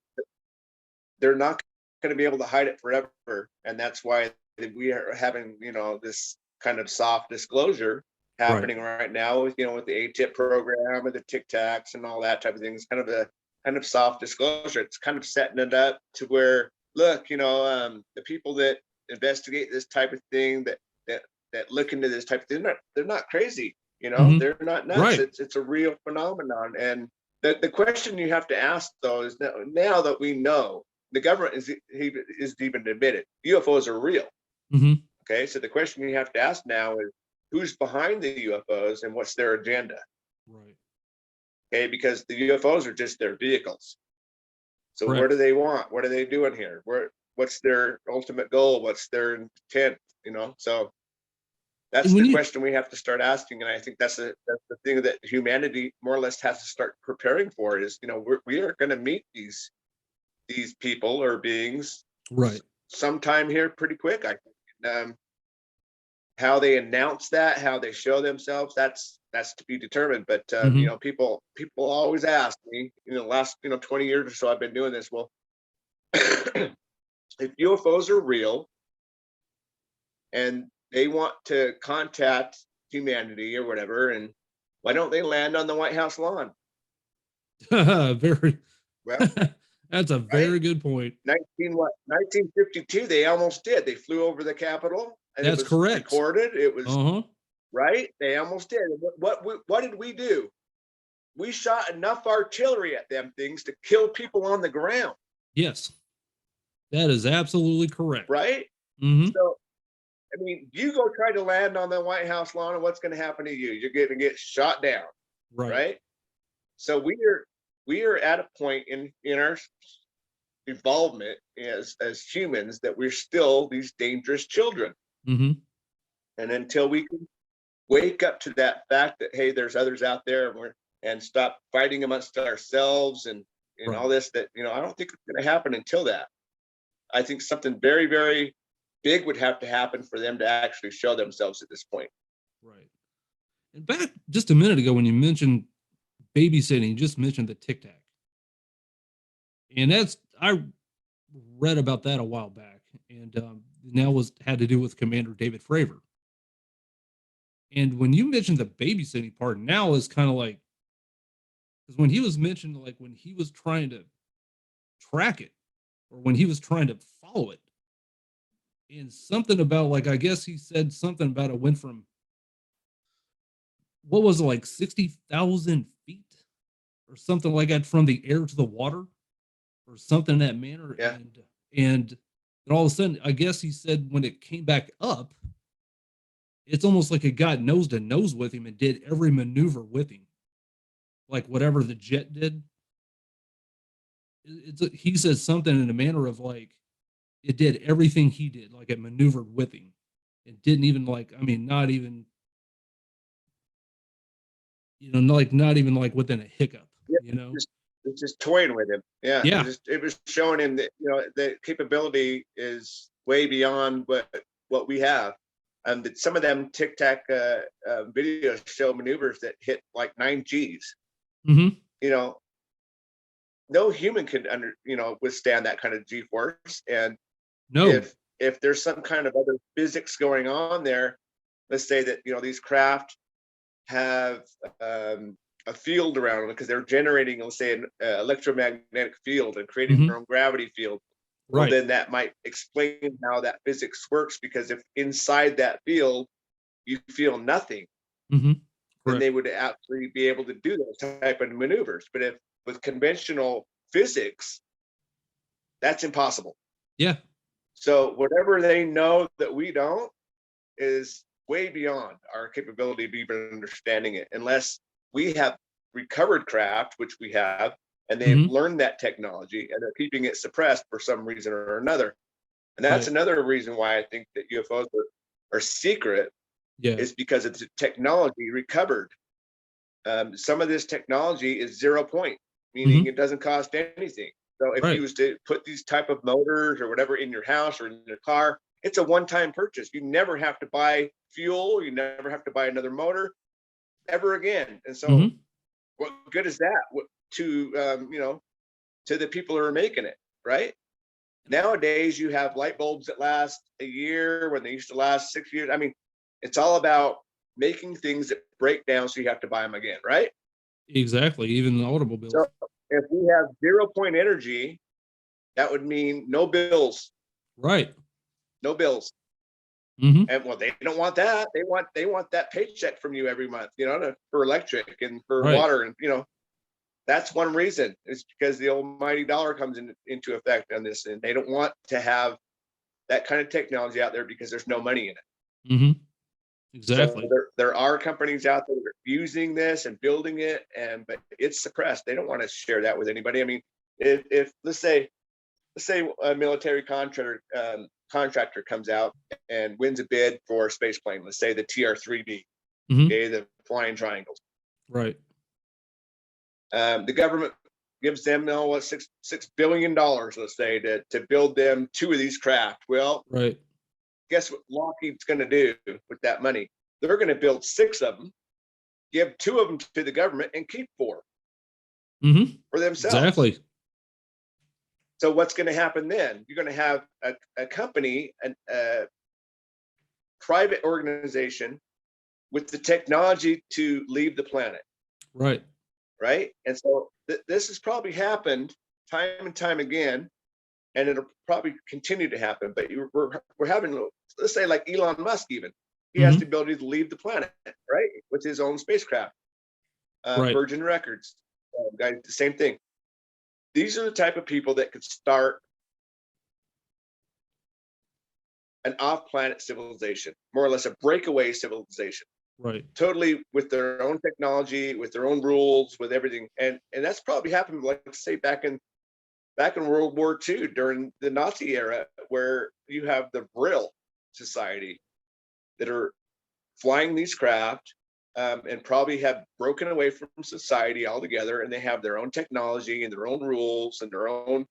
they're not going to be able to hide it forever, and that's why we are having this kind of soft disclosure happening right now with, with the ATIP program and the Tic Tacs and all that type of thing. It's kind of soft disclosure. It's kind of setting it up to where, look, the people that investigate this type of thing, that look into this type of thing, they're not crazy. They're not nuts. Right. It's a real phenomenon. And the question you have to ask though is that now that we know the government is even admitted UFOs are real. Mm-hmm. Okay, so the question you have to ask now is who's behind the UFOs and what's their agenda? Right. Okay, because the UFOs are just their vehicles. So Correct. what do they want? What are they doing here? What's their ultimate goal? What's their intent? So that's the question we have to start asking, and I think that's the thing that humanity more or less has to start preparing for. Is we are going to meet these people or beings, right, sometime here pretty quick. I think. How they announce that, how they show themselves, that's to be determined. But people always ask me, the last 20 years or so I've been doing this. Well, if UFOs are real and they want to contact humanity or whatever, and why don't they land on the White House lawn? Very well. That's a very good point. 1952, they almost did. They flew over the Capitol. And that's it was correct. Recorded. It was right. They almost did. What did we do? We shot enough artillery at them things to kill people on the ground. Yes, that is absolutely correct. Right. Mm-hmm. So, I mean, you go try to land on the White House lawn, and what's going to happen to you? You're going to get shot down. Right. So we are at a point in our involvement as humans that we're still these dangerous children. Mm-hmm. And until we can wake up to that fact that, hey, there's others out there, and stop fighting amongst ourselves and all this, that I don't think it's going to happen until that. I think something very, very big would have to happen for them to actually show themselves at this point. Right. And back just a minute ago when you mentioned babysitting, you just mentioned the Tic Tac. And I read about that a while back, and now had to do with Commander David Fravor. And when you mentioned the babysitting part, now is kind of like, because when he was mentioned, like when he was trying to track it, or when he was trying to follow it, and something about, like, I guess he said something about it went from, what was it, like 60,000 feet or something like that, from the air to the water, or something in that manner. Yeah. And all of a sudden, I guess he said when it came back up, it's almost like it got nose to nose with him and did every maneuver with him, like whatever the jet did. He says something in a manner of like it did everything he did, like it maneuvered with him. It didn't even not even, not even like within a hiccup. It's just toying with him. Yeah. Yeah. It was showing him that the capability is way beyond what we have. That some of them Tic Tac videos show maneuvers that hit like 9 Gs. Mm-hmm. No human could withstand that kind of G force. And no, if there's some kind of other physics going on there, let's say that these craft have a field around them because they're generating, let's say, an electromagnetic field and creating their own gravity field. Well, then that might explain how that physics works, because if inside that field you feel nothing, then they would actually be able to do those type of maneuvers. But if with conventional physics, that's impossible. Yeah. So whatever they know that we don't is way beyond our capability of even understanding it, unless we have recovered craft, which we have, and they've learned that technology and they're keeping it suppressed for some reason or another. And that's another reason why I think that UFOs are secret, is because it's technology recovered. Some of this technology is 0 point, meaning it doesn't cost anything. So if you was to put these type of motors or whatever in your house or in your car, it's a one-time purchase. You never have to buy fuel. You never have to buy another motor ever again. And so what good is that to the people who are making it, right? Nowadays, you have light bulbs that last a year when they used to last 6 years. I mean, it's all about making things that break down so you have to buy them again, right? Exactly. Even the audible bills. So if we have 0 point energy, that would mean no bills, Right. no bills. Mm-hmm. And well, they don't want that. They want that paycheck from you every month, for electric and for Right. water, and that's one reason. It's because the almighty dollar comes into effect on this, and they don't want to have that kind of technology out there because there's no money in it. Mm-hmm. So Exactly. there are companies out there that are using this and building it, but it's suppressed. They don't want to share that with anybody. I mean, if let's say a military contractor comes out and wins a bid for a space plane, let's say the TR-3B, Mm-hmm. okay, the flying triangles. Right. The government gives them $6 billion, let's say, to build them 2 of these craft. Well, Right. guess what Lockheed's going to do with that money? They're going to build 6 of them, give 2 of them to the government, and keep 4 Mm-hmm. for themselves. Exactly. So what's going to happen then? You're going to have a company, a private organization with the technology to leave the planet. Right. Right. And so this has probably happened time and time again, and it'll probably continue to happen. But we're having, let's say, like Elon Musk, even he has the ability to leave the planet, right, with his own spacecraft. Right. Virgin Records, guys, the same thing. These are the type of people that could start an off-planet civilization, more or less a breakaway civilization. Right. Totally with their own technology, with their own rules, with everything. And that's probably happened, like, say, back in World War II during the Nazi era, where you have the Brill Society that are flying these craft, and probably have broken away from society altogether, and they have their own technology and their own rules and their own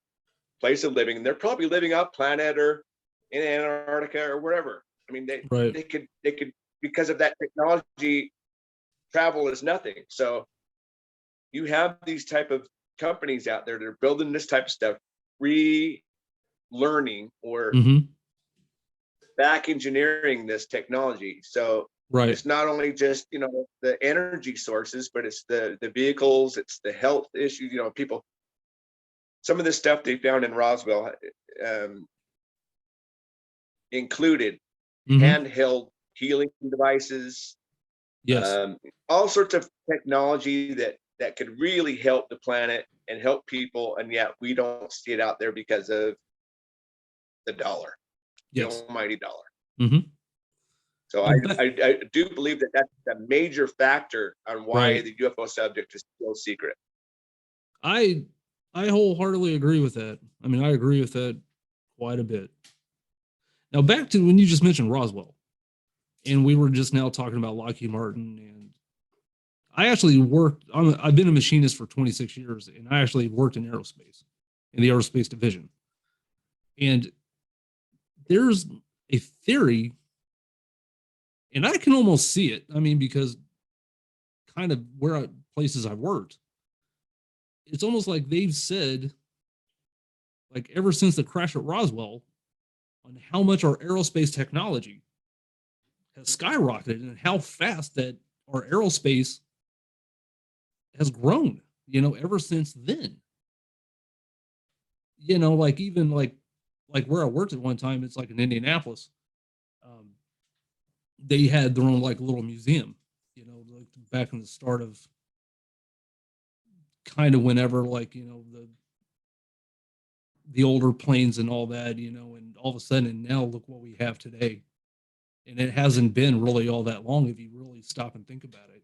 place of living. And they're probably living off planet or in Antarctica or wherever. I mean, they could, because of that technology, travel is nothing. So you have these type of companies out there that are building this type of stuff, relearning or back engineering this technology. So it's not only just, the energy sources, but it's the vehicles, it's the health issues, people. Some of the stuff they found in Roswell included handheld healing devices, Yes. all sorts of technology that could really help the planet and help people, and yet we don't see it out there because of the dollar, the almighty dollar. So I do believe that that's a major factor on why the UFO subject is still secret. I wholeheartedly agree with that. I mean, I agree with that quite a bit. Now, back to when you just mentioned Roswell, and we were just now talking about Lockheed Martin, and I actually I've been a machinist for 26 years, and I actually worked in aerospace, in the aerospace division. And there's a theory, and I can almost see it. I mean, because kind of places I've worked, it's almost like they've said, like, ever since the crash at Roswell, on how much our aerospace technology has skyrocketed and how fast that our aerospace has grown, ever since then. Like, even like where I worked at one time, it's like in Indianapolis. They had their own like little museum, like back in the start of kind of whenever, like, the older planes and all that, and all of a sudden, and now look what we have today. And it hasn't been really all that long if you really stop and think about it,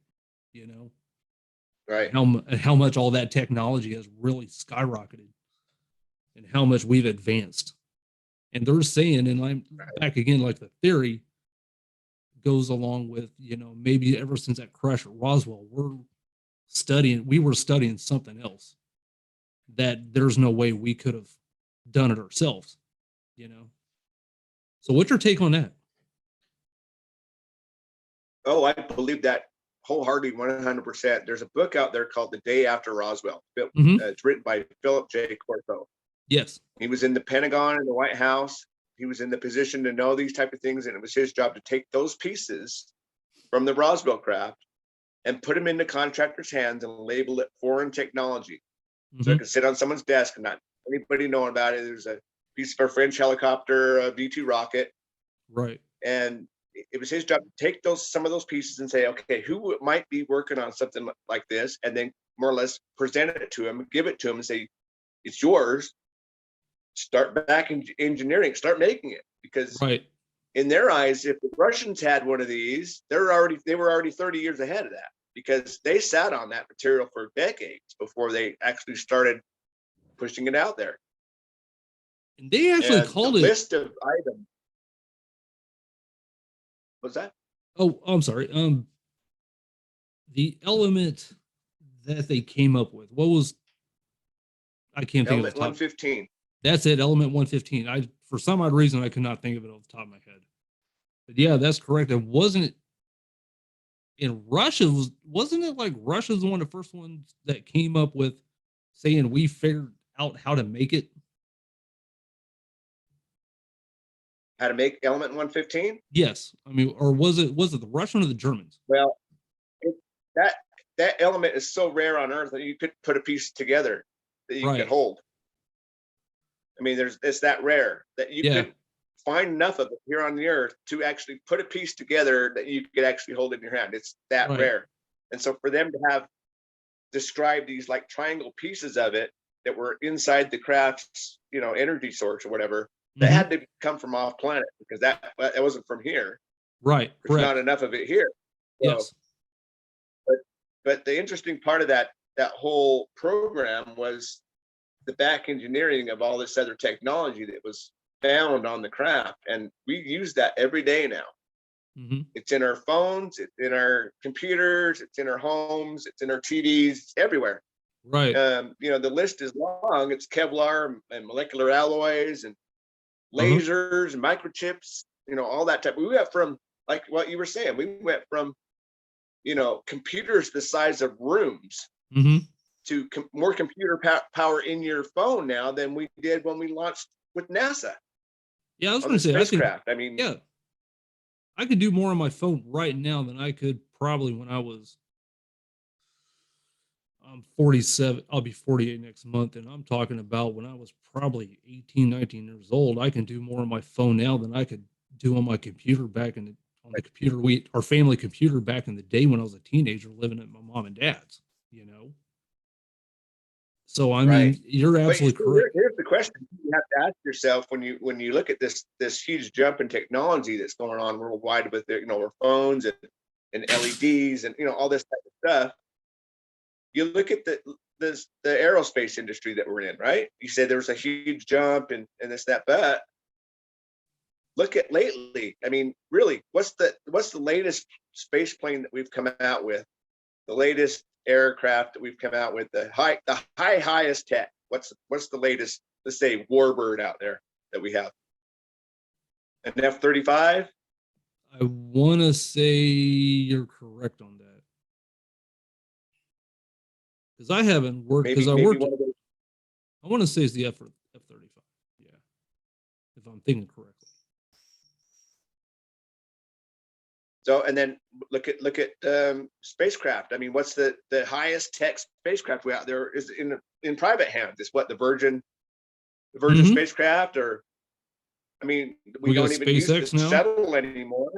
Right. How much all that technology has really skyrocketed and how much we've advanced. And they're saying, and I'm back again, like the theory goes along with, maybe ever since that crash at Roswell, we were studying something else that there's no way we could have done it ourselves, So what's your take on that? Oh, I believe that wholeheartedly, 100%. There's a book out there called The Day After Roswell. It's written by Philip J. Corso. Yes. He was in the Pentagon and the White House. He was in the position to know these type of things, and it was his job to take those pieces from the Roswell craft and put them into contractors' hands and label it foreign technology. So it could sit on someone's desk and not anybody knowing about it. There's a piece of a French helicopter, a V2 rocket. Right. And it was his job to take some of those pieces and say, okay, who might be working on something like this? And then more or less present it to him, give it to him and say, it's yours. Start back engineering, start making it. Because right. in their eyes, if the Russians had one of these, they were already 30 years ahead of that, because they sat on that material for decades before they actually started pushing it out there. And they actually called it list of items. What's that? Oh, I'm sorry. The element that they came up with, what was, I can't think of Element the top. 115. That's it, element 115. For some odd reason, I could not think of it off the top of my head. But yeah, that's correct. It wasn't in Russia. Wasn't it like Russia's one of the first ones that came up with saying we figured out how to make it? How to make element 115? Yes. I mean, or was it the Russian or the Germans? Well, that element is so rare on Earth that you could put a piece together that you could hold. I mean, it's that rare that you could find enough of it here on the Earth to actually put a piece together that you could actually hold in your hand. It's that rare. And so for them to have described these like triangle pieces of it that were inside the craft's, energy source or whatever, that had to come from off planet, because that wasn't from here. Right. There's not enough of it here. So, yes. But the interesting part of that whole program was the back engineering of all this other technology that was found on the craft. And we use that every day now. It's in our phones, it's in our computers, it's in our homes, it's in our TVs, it's everywhere. Right. The list is long. It's Kevlar and molecular alloys and lasers and microchips, all that type. We went from, like what you were saying, we went from, computers the size of rooms to more computer power in your phone now than we did when we launched with NASA. Yeah, I was going to say, spacecraft. I could do more on my phone right now than I could probably when I was 47. I'll be 48 next month. And I'm talking about when I was probably 18, 19 years old. I can do more on my phone now than I could do on my computer on the computer, our family computer back in the day when I was a teenager living at my mom and dad's, So, I mean, you're absolutely correct. Here's the question you have to ask yourself when you look at this huge jump in technology that's going on worldwide with our phones and LEDs and all this type of stuff. You look at the aerospace industry that we're in, right? You said there was a huge jump and this, that, but look at lately. I mean, really, what's the latest space plane that we've come out with? The latest aircraft that we've come out with, the highest tech. What's the latest, let's say, warbird out there that we have? An F-35? I want to say you're correct on that. Because I haven't worked, because I worked, I want to say it's the F-35. Yeah. If I'm thinking correctly. So, and then look at spacecraft. I mean, what's the highest tech spacecraft we out there is in private hands? Is what the Virgin spacecraft, or I mean, we don't even use the shuttle anymore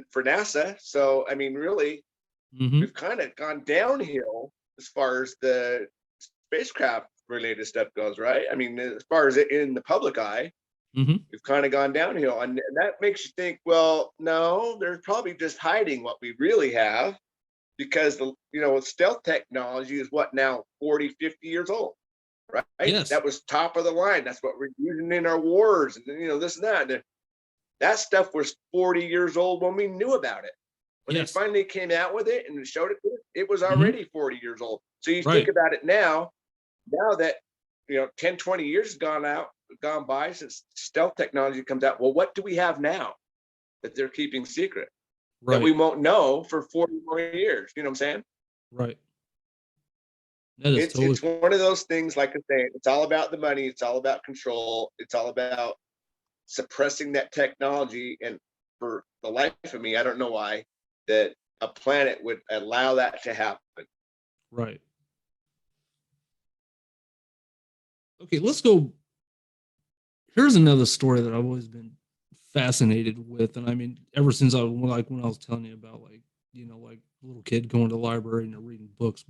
for NASA. So, I mean, really, we've kind of gone downhill as far as the spacecraft related stuff goes, right? I mean, as far as it in the public eye. We've kind of gone downhill, and that makes you think, well, no, they're probably just hiding what we really have, because stealth technology is what now 40, 50 years old, right? Yes. That was top of the line. That's what we're using in our wars, and this and that. And that stuff was 40 years old when we knew about it. When they finally came out with it and showed it was already 40 years old. So you think about it now that 10, 20 years has gone by since stealth technology comes out. Well, what do we have now that they're keeping secret that we won't know for 40 more years? You know what I'm saying? Right. It's one of those things, like I say, it's all about the money. It's all about control. It's all about suppressing that technology. And for the life of me, I don't know why that a planet would allow that to happen. Right. Okay, let's go. Here's another story that I've always been fascinated with, and I mean, ever since when I was telling you about like like little kid going to the library and reading books,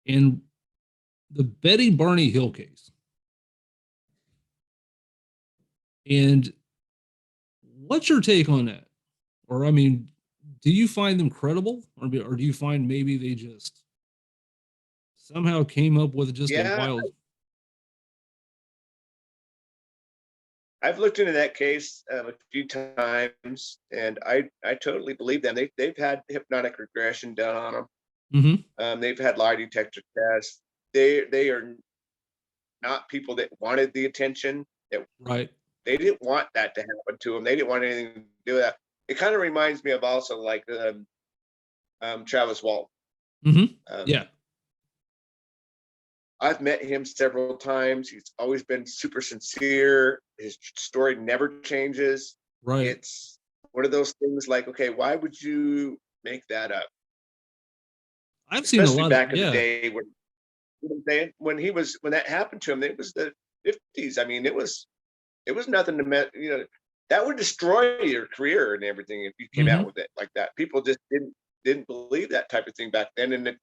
and the Betty Barney Hill case. And what's your take on that? Or I mean, do you find them credible, or do you find maybe they just somehow came up with just a Yeah, wild? I've looked into that case a few times, and I totally believe them. They've had hypnotic regression done on them. Mm-hmm. They've had lie detector tests. They are not people that wanted the attention. That Right. they didn't want that to happen to them. They didn't want anything to do with that. It kind of reminds me of also like Travis Walton. Mm-hmm. Um, Yeah. I've met him several times. He's always been super sincere. His story never changes. Right. It's one of those things like, okay, why would you make that up? I've seen a Especially lot of back in the day when that happened to him, it was the 50s. I mean, it was nothing to that would destroy your career and everything if you came out with it like that. People just didn't believe that type of thing back then, and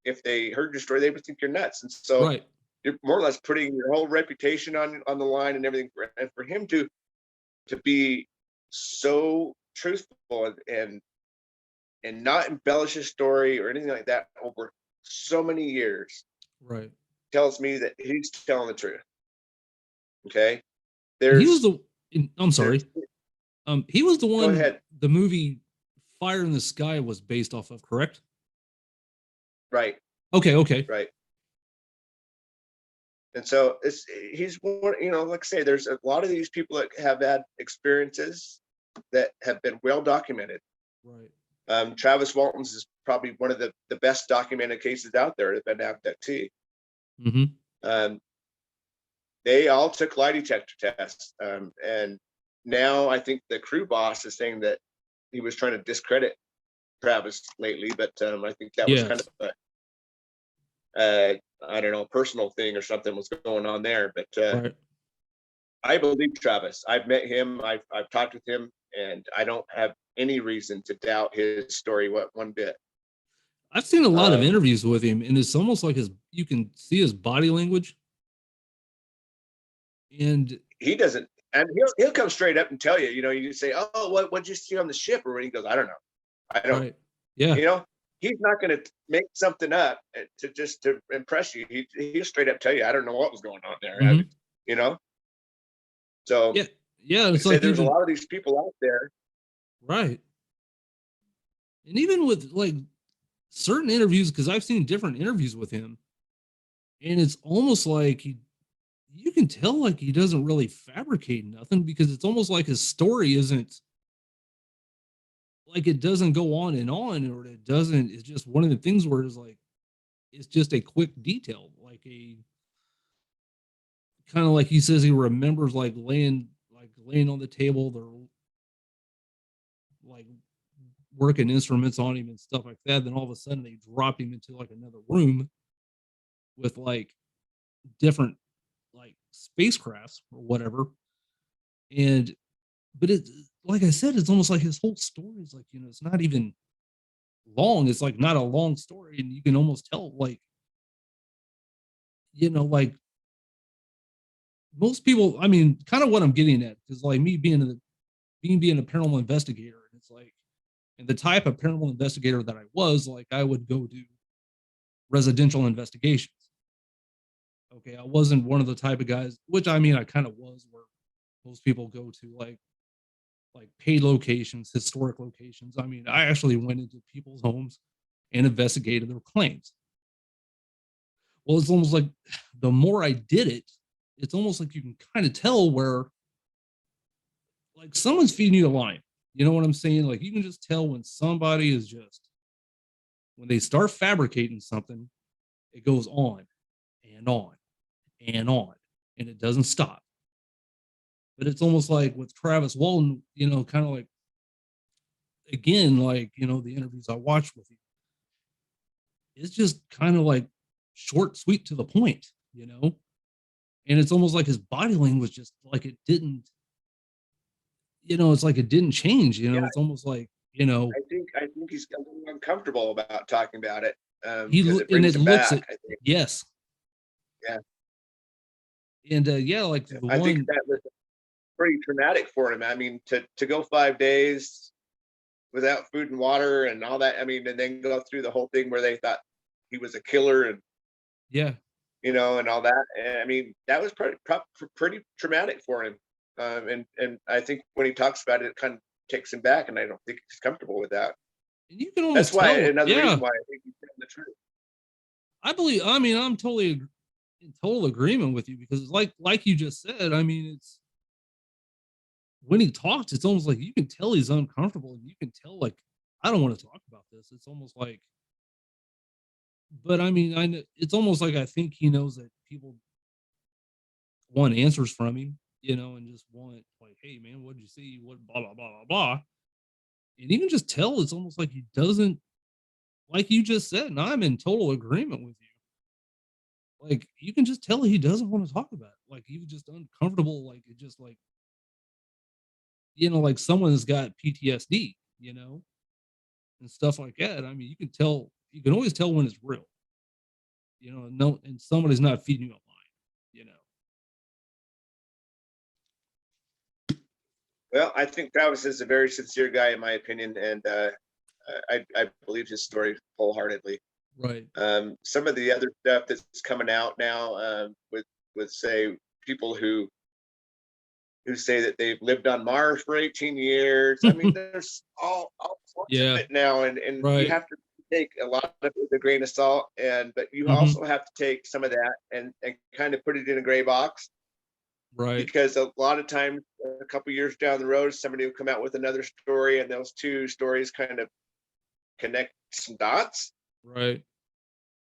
if they heard your story, they would think you're nuts. And so Right. you're more or less putting your whole reputation on the line and everything. And for him to be so truthful and not embellish his story or anything like that over so many years Right. tells me that he's telling the truth. Okay. And he was There's I'm sorry. He was the Go one ahead. the movie Fire in the Sky was based off of, correct? Right. Okay. Right. And so he's one, like I say, there's a lot of these people that have had experiences that have been well documented. Right. Travis Walton's is probably one of the best documented cases out there that have been abductee. Mm-hmm. They all took lie detector tests. And now I think the crew boss is saying that he was trying to discredit Travis lately, but I think that was kind of I don't know, personal thing or something was going on there. But Right. I believe Travis. I've met him. I've talked with him, and I don't have any reason to doubt his story one bit. I've seen a lot of interviews with him, and it's almost like you can see his body language. And he doesn't, and he'll come straight up and tell you, you say, oh, what'd you see on the ship? Or when he goes, I don't know. I don't. Right. Yeah. He's not going to make something up to impress you. He'll straight up tell you, I don't know what was going on there. Mm-hmm. So yeah. It's like there's a lot of these people out there. Right. And even with like certain interviews, because I've seen different interviews with him, and it's almost like you can tell like he doesn't really fabricate nothing, because it's almost like his story isn't like, it doesn't go on, or it's just one of the things where it's just a quick detail, like a kind of like he says he remembers like laying on the table, they're like working instruments on him and stuff like that. Then all of a sudden they drop him into like another room with like different like spacecrafts or whatever. But it, like I said, it's almost like his whole story is like, it's not even long. It's like not a long story. And you can almost tell like, like most people, I mean, kind of what I'm getting at is like me being a paranormal investigator. And it's like, and the type of paranormal investigator that I was, like, I would go do residential investigations. Okay. I wasn't one of the type of guys, which I mean, I kind of was, where most people go to like paid locations, historic locations. I mean, I actually went into people's homes and investigated their claims. Well, it's almost like the more I did it, it's almost like you can kind of tell where like someone's feeding you a line. You know what I'm saying? Like you can just tell when somebody is when they start fabricating something, it goes on and on and on, and it doesn't stop. But it's almost like with Travis Walton, kind of like again, like, the interviews I watched with you, it's just kind of like short, sweet, to the point, and it's almost like his body language just like it didn't, it's like it didn't change, Yeah, it's almost like, I think he's a little uncomfortable about talking about it, because it and brings it him looks back, at, I think. yes. Yeah. And yeah, like the I think one, that was pretty traumatic for him. I mean, to go 5 days without food and water and all that. I mean, and then go through the whole thing where they thought he was a killer, and yeah, and all that. And I mean, that was pretty traumatic for him. And I think when he talks about it, it kind of takes him back, and I don't think he's comfortable with that. and you can That's almost why tell, another yeah. reason why I think he's telling the truth. I mean, I'm totally in total agreement with you, because it's like you just said. I mean, it's when he talks, it's almost like you can tell he's uncomfortable, and you can tell, like, I don't want to talk about this. It's almost like, but I mean, it's almost like I think he knows that people want answers from him, and just want, like, hey man, what did you see? What, blah blah blah blah blah. And you can just tell it's almost like he doesn't, like you just said, and I'm in total agreement with you. Like, you can just tell he doesn't want to talk about it. Like, he was just uncomfortable. Like, it just like, like someone's got PTSD, and stuff like that. I mean, you can always tell when it's real, no, and somebody's not feeding you a lie. Well, I think Travis is a very sincere guy, in my opinion, and I believe his story wholeheartedly. Right. Some of the other stuff that's coming out now, with say people who say that they've lived on Mars for 18 years. I mean, there's all sorts of Yeah. it now, and you Right. have to take a lot of it with a grain of salt, but you Mhm. also have to take some of that and kind of put it in a gray box, Right. because a lot of times, a couple years down the road, somebody will come out with another story, and those two stories kind of connect some dots, Right.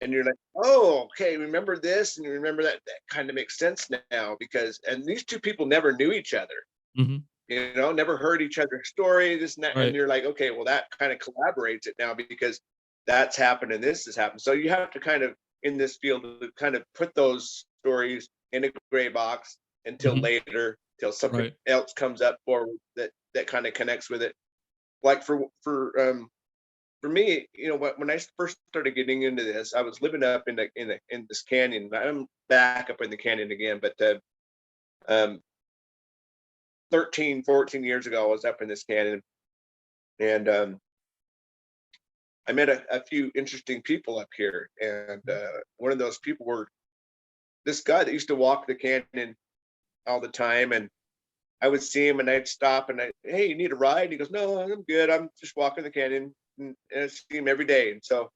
and you're like, oh, okay, remember this, and you remember that. That kind of makes sense now, because and these two people never knew each other, Mhm. never heard each other's story, this and that, and Right. you're like, okay, well, that kind of collaborates it now, because that's happened and this has happened. So you have to kind of, in this field, to kind of put those stories in a gray box until Mhm. later, till something Right. else comes up forward that kind of connects with it. Like for me, when I first started getting into this, I was living up in this canyon. I'm back up in the canyon again, but um 13, 14 years ago, I was up in this canyon, and I met a few interesting people up here. And one of those people were this guy that used to walk the canyon all the time. And I would see him, and I'd stop, and hey, you need a ride? And he goes, no, I'm good. I'm just walking the canyon. And I see him every day. And so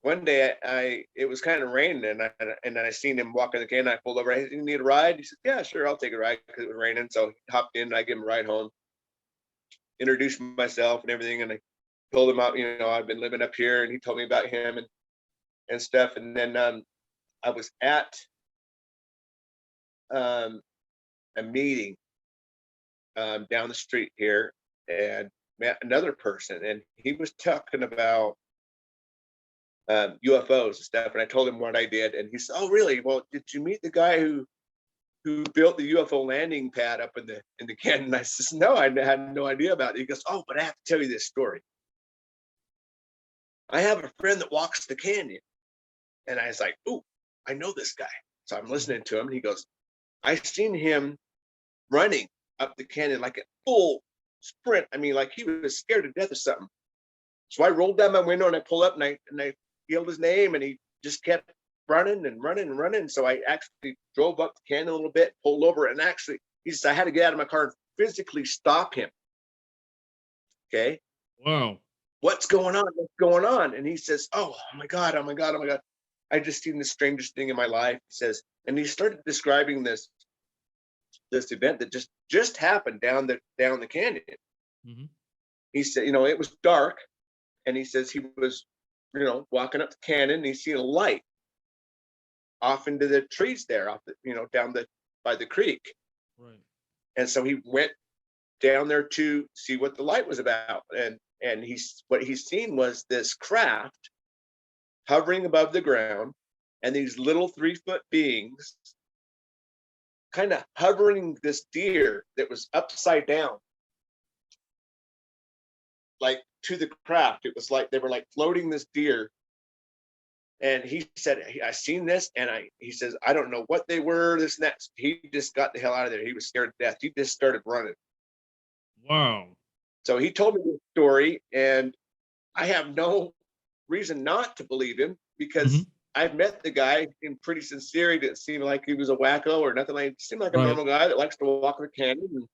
one day, it was kind of raining, and I seen him walking the canyon. I pulled over. Hey, you need a ride? He said, yeah, sure, I'll take a ride, because it was raining. So he hopped in, and I gave him a ride home, introduced myself and everything, and I told him out, I've been living up here, and he told me about him and stuff. And then I was at um, a meeting down the street here, and met another person, and he was talking about UFOs and stuff. And I told him what I did, and he said, "Oh, really? Well, did you meet the guy who built the UFO landing pad up in the canyon?" And I says, "No, I had no idea about it." He goes, "Oh, but I have to tell you this story. I have a friend that walks the canyon." And I was like, "Ooh, I know this guy." So I'm Mhm. listening to him, and he goes, "I seen him running up the canyon like a full sprint. I mean, like he was scared to death of something." So I rolled down my window, and I pulled up, and I yelled his name, and he just kept running and running and running. So I actually drove up the canyon a little bit, pulled over, and actually he said I had to get out of my car and physically stop him. Okay. Wow. What's going on? What's going on? And he says, "Oh, oh my God, oh my God, oh my God. I just seen the strangest thing in my life." He says, and he started describing this event that just happened down the canyon. Mhm. He said, it was dark, and he says he was, walking up the canyon, and he seen a light off into the trees there, off the, down the by the creek. Right. And so he went down there to see what the light was about. and what he's seen was this craft hovering above the ground, and these little 3-foot beings kind of hovering this deer that was upside down, like to the craft. It was like they were like floating this deer. And he said, I seen this, and he says, I don't know what they were, this and that. He just got the hell out of there. He was scared to death. He just started running. Wow. So he told me this story, and I have no reason not to believe him, because I've met the guy, seemed pretty sincere. He didn't seem like he was a wacko or nothing. Like, he seemed like a normal guy that likes to walk the canyon and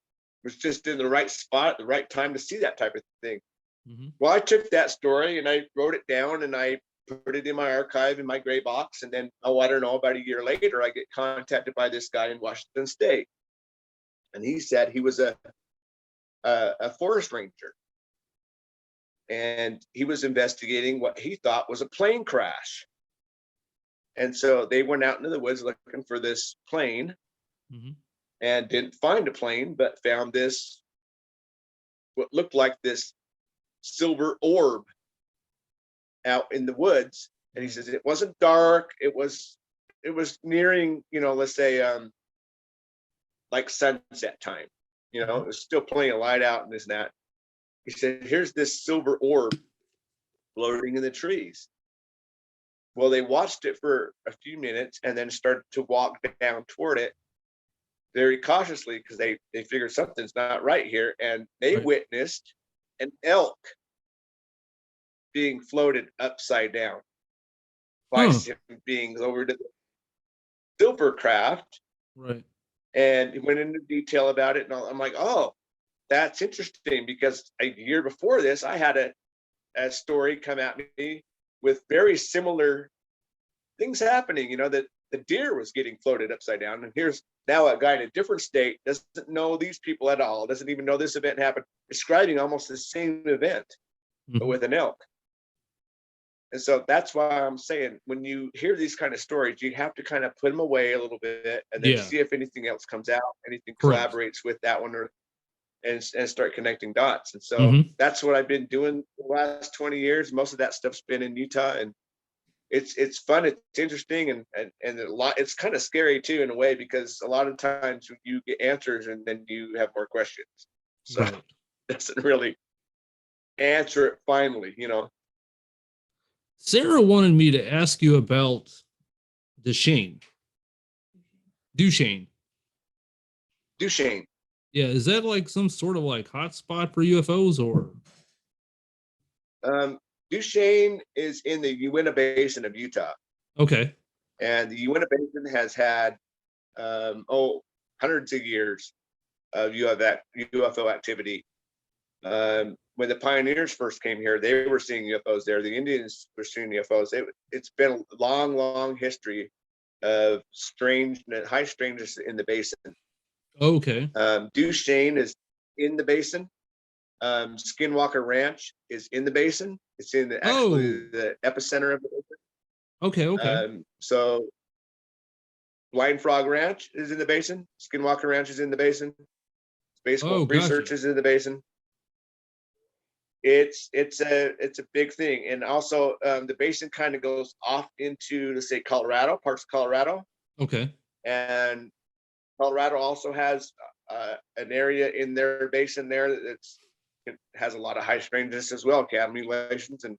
was just in the right spot at the right time to see that type of thing. Well, I took that story and I wrote it down, and I put it in my archive in my gray box. And then, I don't know, about a year later, I get contacted by this guy in Washington State. And he said he was a forest ranger. And he was investigating what he thought was a plane crash. And so they went out into the woods looking for this plane, and didn't find a plane, but found this, what looked like this silver orb out in the woods. And he says it wasn't dark. It was nearing, let's say, like sunset time. It was still plenty of light out and this and that. He said, here's this silver orb floating in the trees. Well, they watched it for a few minutes and then started to walk down toward it very cautiously, because they figured something's not right here. And they witnessed an elk being floated upside down by some beings over to the silver craft. Right. And he went into detail about it. And I'm like, oh, that's interesting, because a year before this, I had a story come at me with very similar things happening, that the deer was getting floated upside down. And here's now a guy in a different state, doesn't know these people at all, doesn't even know this event happened, describing almost the same event, but with an elk. And so that's why I'm saying, when you hear these kind of stories, you have to kind of put them away a little bit, and then see if anything else comes out, anything collaborates with that one, and start connecting dots. And so that's what I've been doing the last 20 years. Most of that stuff's been in Utah, and it's fun, it's interesting, and a lot, it's kind of scary too, in a way, because a lot of times you get answers and then you have more questions. So it doesn't really answer it finally, Sarah wanted me to ask you about Duchesne. Yeah, is that like some sort of like hotspot for UFOs, or? Duchesne is in the Uinta Basin of Utah. Okay. And the Uinta Basin has had hundreds of years of UFO activity. When the pioneers first came here, they were seeing UFOs there. The Indians were seeing UFOs. It's been a long, long history of high strangeness in the basin. Okay. Duchesne is in the basin. Skinwalker Ranch is in the basin. It's in the epicenter of the basin. Okay. So Blind Frog Ranch is in the basin. Skinwalker Ranch is in the basin. Space Research is in the basin. It's a big thing. And also the basin kind of goes off into, let's say, Colorado, parts of Colorado. Okay. And Colorado also has an area in their basin there it has a lot of high strangeness as well, cat mutilations and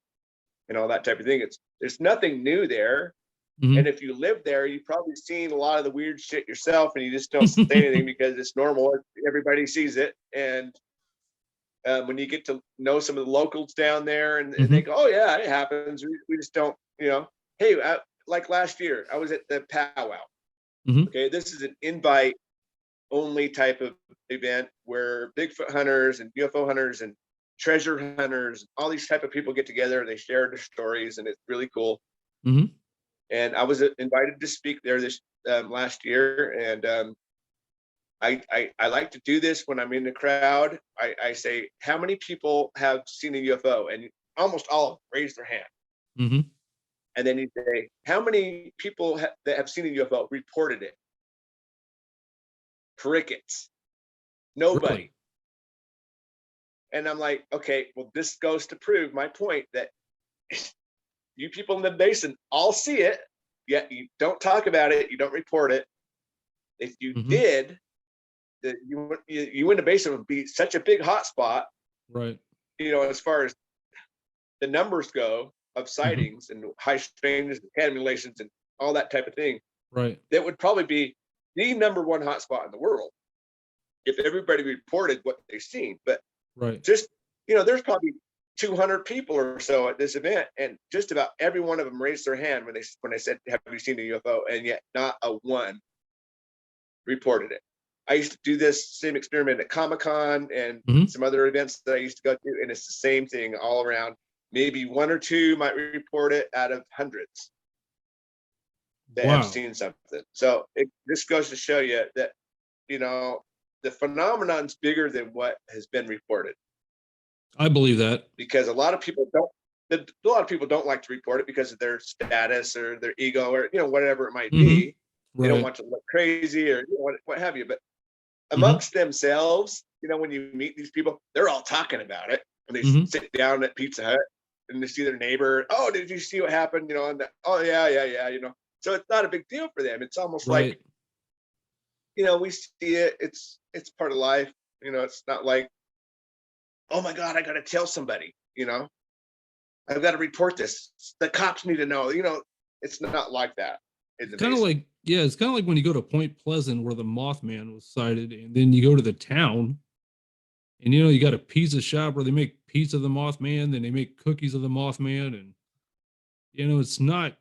all that type of thing. There's nothing new there. And if you live there, you've probably seen a lot of the weird shit yourself, and you just don't say anything because it's normal. Everybody sees it. And when you get to know some of the locals down there, and they go, oh yeah, it happens. We just don't, hey, like last year, I was at the powwow. Okay, this is an invite only type of event where Bigfoot hunters and UFO hunters and treasure hunters, all these type of people get together, and they share their stories, and it's really cool. And I was invited to speak there this last year, and I like to do this when I'm in the crowd. I say, how many people have seen a UFO? And almost all raise their hand. And then you say, how many people that have seen a UFO reported it? Crickets. Nobody. Really? And I'm like, okay, well, this goes to prove my point that you people in the basin all see it, yet you don't talk about it, you don't report it. If you Mhm. did, you in the basin would be such a big hotspot, Right. as far as the numbers go of Mhm. sightings and high strangeness and contaminations and all that type of thing. Right. That would probably be the number one hotspot in the world if everybody reported what they've seen. But Right. just, there's probably 200 people or so at this event, and just about every one of them raised their hand when they said, "Have you seen a UFO?" And yet not a one reported it. I used to do this same experiment at Comic-Con and Mhm. some other events that I used to go to, and it's the same thing all around. Maybe one or two might report it out of hundreds that have Wow. seen something. So this goes to show you that, the phenomenon's bigger than what has been reported, I believe that. because a lot of people don't like to report it because of their status or their ego or whatever it might Mhm. be. They don't Right. want to look crazy or what have you. But Mhm. amongst themselves, when you meet these people, they're all talking about it. And they Mhm. sit down at Pizza Hut and they see their neighbor. Oh, did you see what happened? Oh yeah, yeah, yeah. So it's not a big deal for them. It's almost like, Right. we see it. It's part of life. It's not like, oh my God, I got to tell somebody. I've got to report this. The cops need to know. It's not like that in It's the kind of basin. like, yeah, it's kind of like when you go to Point Pleasant where the Mothman was sighted, and then you go to the town, and you got a pizza shop where they make pizza of the Mothman, then they make cookies of the Mothman, and it's not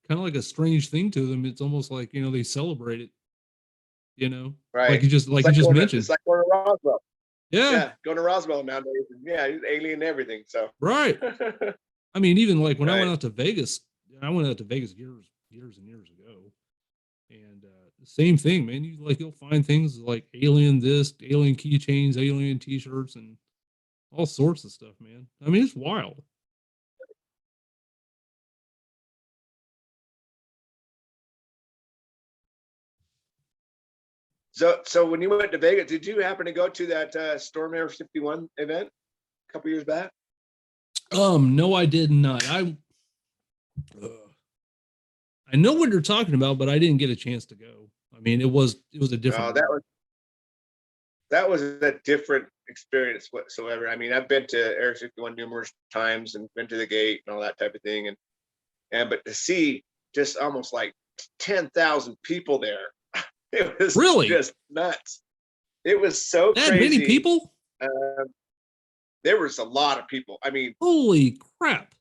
kind of like a strange thing to them. It's almost like they celebrate it. Right. It's Like you like just going to it's mentioned. like going to Roswell. Yeah, Yeah, going to Roswell nowadays. And yeah, he's alien and everything. So right. I mean, even like when I went right. out to Vegas, I went out to Vegas years and years ago, and same thing, man. You'll find things like alien this, alien keychains, alien T-shirts, and all sorts of stuff, man. I mean, it's wild. So when you went to Vegas, did you happen to go to that Storm Air 51 event a couple years back? No, I did not. Uh, I know what you're talking about, but I didn't get a chance to go. I mean, it was a different No, that world. was that was a different experience whatsoever. I mean, I've been to Area 51 numerous times and been to the gate and all that type of thing, and but to see just almost like 10,000 people there, it was Really? just nuts. It was so That many crazy. people? Um, there was a lot of people. I mean, Holy crap!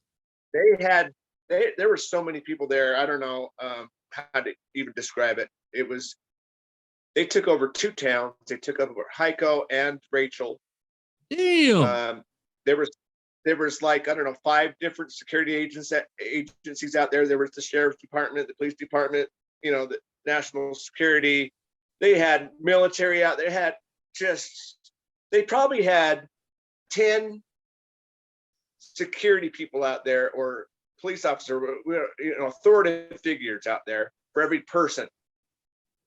they had there were so many people there. I don't know how to even describe it. It was They took over two towns. They took over Heiko and Rachel. Damn. Um, there was like, I don't know, five different security agencies out there. There was the sheriff's department, the police department, the national security. They had military out there. They probably had 10 security people out there, or police officer, authoritative figures out there for every person.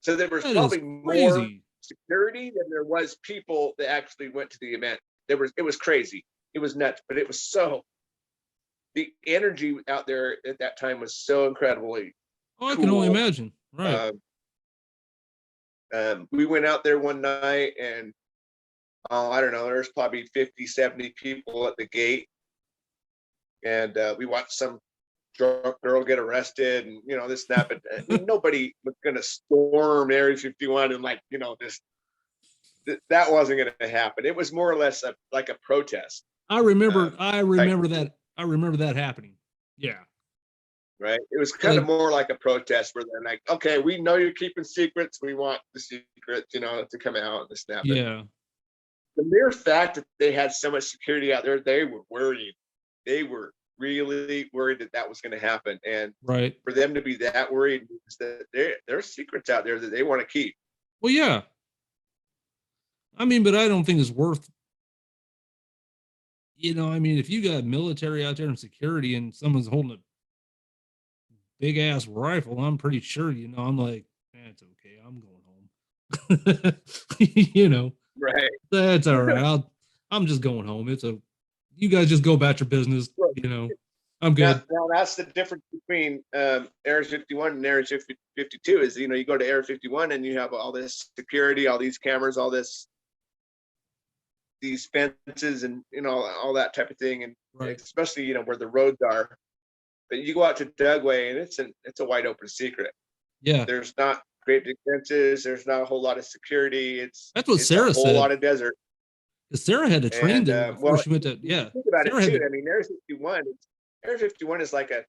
So there was That is probably more crazy. security than there was people that actually went to the event. It was crazy. It was nuts, but the energy out there at that time was so incredibly Oh, I can only cool. imagine. Right. Um, we went out there one night, and I don't know, there's probably 50, 70 people at the gate, and we watched some drunk girl get arrested, and this and that. But nobody was going to storm Area 51 and this. That wasn't going to happen. It was more or less like a protest I remember. um, I type remember of thing, that. I remember that happening. Yeah. right? It was kind of Like, more like a protest where they're like, okay, we know you're keeping secrets. We want the secrets, to come out and this and that. But yeah. the mere fact that they had so much security out there, they were worried. They were really worried that that was going to happen. And Right. for them to be that worried means that there's secrets out there that they want to keep. Well, yeah. I mean, but I don't think it's worth. I mean, if you got military out there and security, and someone's holding a big ass rifle, I'm pretty sure. I'm like, that's okay. I'm going home. you know, Right. that's all right. I'm just going home. You guys just go about your business. Well, I'm good. now that's the difference between Area 51 and Area 52 is, you go to Area 51 and you have all this security, all these cameras, these fences and, all that type of thing. And Right. especially, where the roads are. But you go out to Dugway and it's a wide open secret. Yeah. There's not great big fences. There's not a whole lot of security. That's what Sarah a whole said. lot of desert. Sarah had to train there before she went to, yeah. Think about Sarah it too. I mean, Area 51 is like I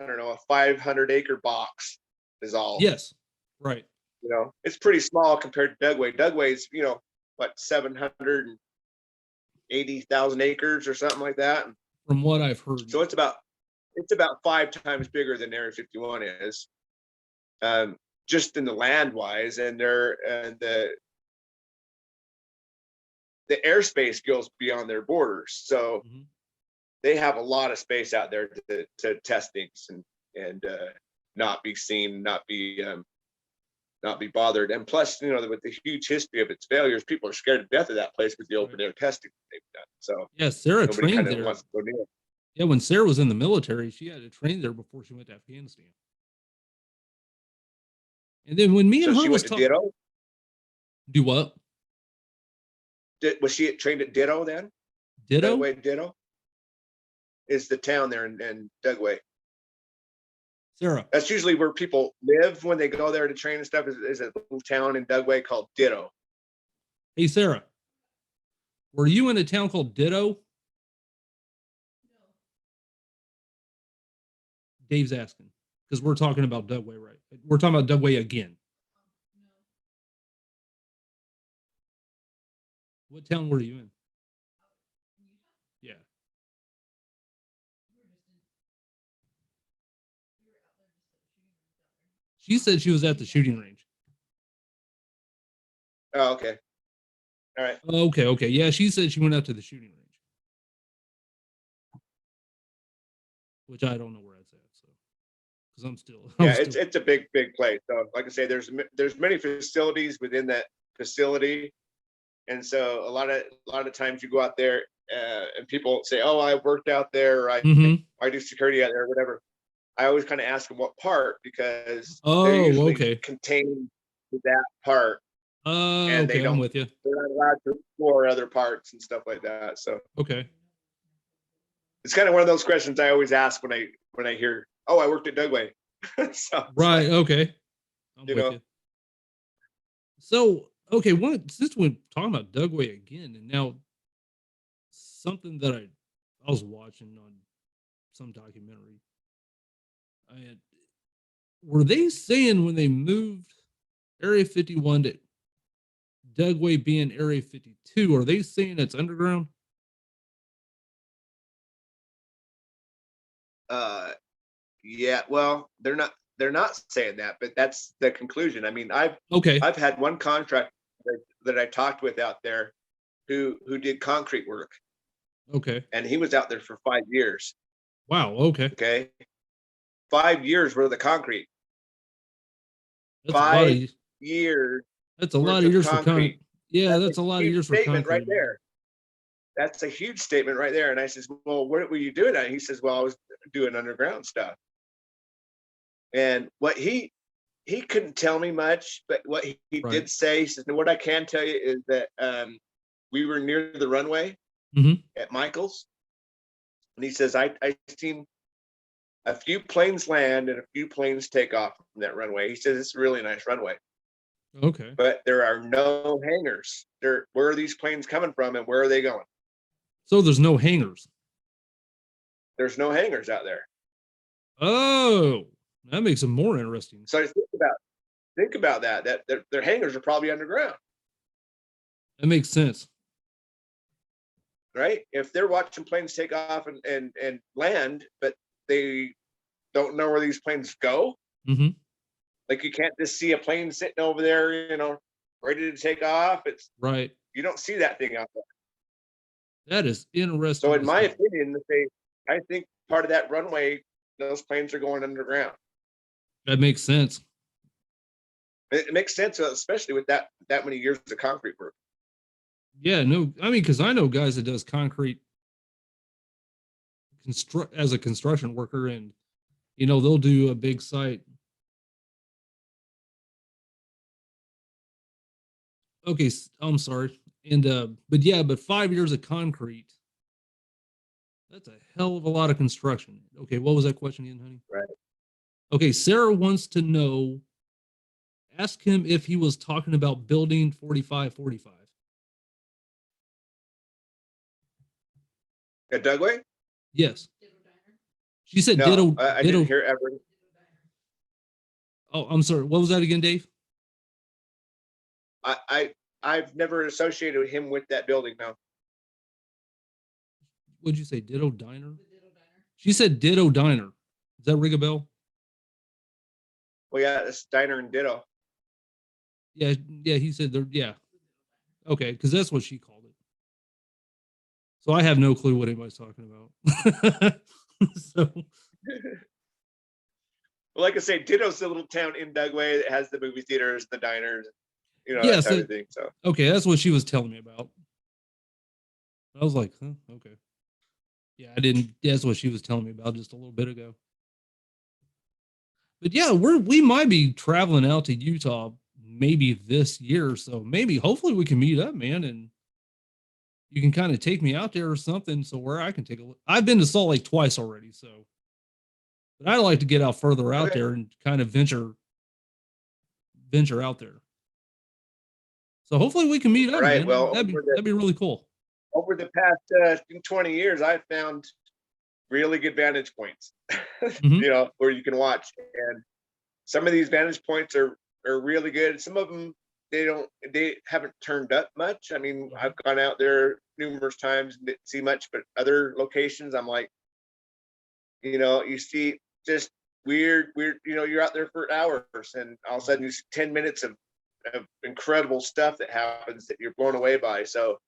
don't know, a 500-acre box is all. Yes. Right. It's pretty small compared to Dugway. Dugway's, what, 780,000 acres or something like that. From what I've heard. So it's about 5 times bigger than Area 51 is, just in the land wise, and the airspace goes beyond their borders. So they have a lot of space out there to test things and not be seen, not be bothered. And plus, with the huge history of its failures, people are scared to death of that place with the open air testing they've done. So yeah, Sarah trained there. Wants to go near. Yeah, when Sarah was in the military, she had to train there before she went to Afghanistan. And then when me and her was talking, Ditto? Do what? Was she trained at Ditto then? Ditto? Dugway Ditto is the town there in Dugway. Sarah. That's usually where people live when they go there to train and stuff. Is a little town in Dugway called Ditto. Hey, Sarah. Were you in a town called Ditto? Dave's asking because we're talking about Dugway, right? We're talking about Dugway again. What town were you in? Yeah. She said she was at the shooting range. Oh, okay. All right. Okay. Yeah, she said she went out to the shooting range. Which I don't know where that's at, so because I'm still it's a big place. So like I say, there's many facilities within that facility, and so a lot of times you go out there and people say, "Oh, I worked out there," or I do security out there, or whatever. I always kind of ask them what part because they're usually contained to that part. And okay, I'm with you. They're not allowed to explore other parts and stuff like that. So okay. It's kind of one of those questions I always ask when I hear, "Oh, I worked at Dugway." So, right. Okay. I'm with you. So, okay. Since we're talking about Dugway again, and now something that I was watching on some documentary, were they saying when they moved Area 51 to Dugway being Area 52, are they saying it's underground? Yeah, well, they're not saying that, but that's the conclusion. I mean, I've had one contractor that I talked with out there who did concrete work. Okay. And he was out there for 5 years. Wow. Okay. Okay. 5 years worth of concrete. That's 5 years. That's a lot of years for concrete. Yeah, that's a lot of years for concrete. Right there. That's a huge statement right there. And I says, "Well, what were you doing at?" He says, "Well, I was doing underground stuff." And what he couldn't tell me much, but what he did say, he says, "What I can tell you is that we were near the runway at Michael's, and he says I seen a few planes land and a few planes take off from that runway." He says it's a really nice runway. Okay. But there are no hangars. Where are these planes coming from and where are they going? So there's no hangars. There's no hangars out there. Oh, that makes it more interesting. So think about that. That their hangars are probably underground. That makes sense. Right? If they're watching planes take off and land, but they don't know where these planes go. Like you can't just see a plane sitting over there, ready to take off. It's right. You don't see that thing out there. That is interesting. So in my opinion, I think part of that runway, those planes are going underground. That makes sense. It makes sense, especially with that many years of concrete work. Yeah, no, I mean, because I know guys that does concrete as a construction worker, and they'll do a big site. Okay, I'm sorry, and but 5 years of concrete. That's a hell of a lot of construction. Okay, what was that question again, honey? Right. Okay, Sarah wants to know. Ask him if he was talking about building 4545. At Dugway? Yes. She said No, ditto. I Ditto. didn't hear ever. Oh, I'm sorry. What was that again, Dave? I've never associated him with that building. No. What'd you say? Ditto Diner? She said Ditto Diner. Does that ring a bell? Well, yeah, it's Diner and Ditto. Yeah, yeah. He said there. Yeah. Okay, because that's what she called it. So I have no clue what anybody's talking about. So Well, like I say, Ditto's the little town in Dugway that has the movie theaters, the diners, yeah, that type so of thing. So okay, that's what she was telling me about. I was like, huh, okay. Yeah, I didn't. That's what she was telling me about just a little bit ago. But yeah, we might be traveling out to Utah maybe this year. So maybe hopefully we can meet up, man, and you can kind of take me out there or something so where I can take a look. I've been to Salt Lake twice already, so but I'd like to get out further out okay. there and kind of venture out there. So hopefully we can meet All up, right. man. Well, That'd be really cool. over the past 20 years, I've found really good vantage points, Mhm. where you can watch. And some of these vantage points are really good. Some of them they haven't turned up much. I mean, I've gone out there numerous times and didn't see much, but other locations, I'm like, you see just weird, you're out there for hours and all of a sudden you see 10 minutes of incredible stuff that happens that you're blown away by. So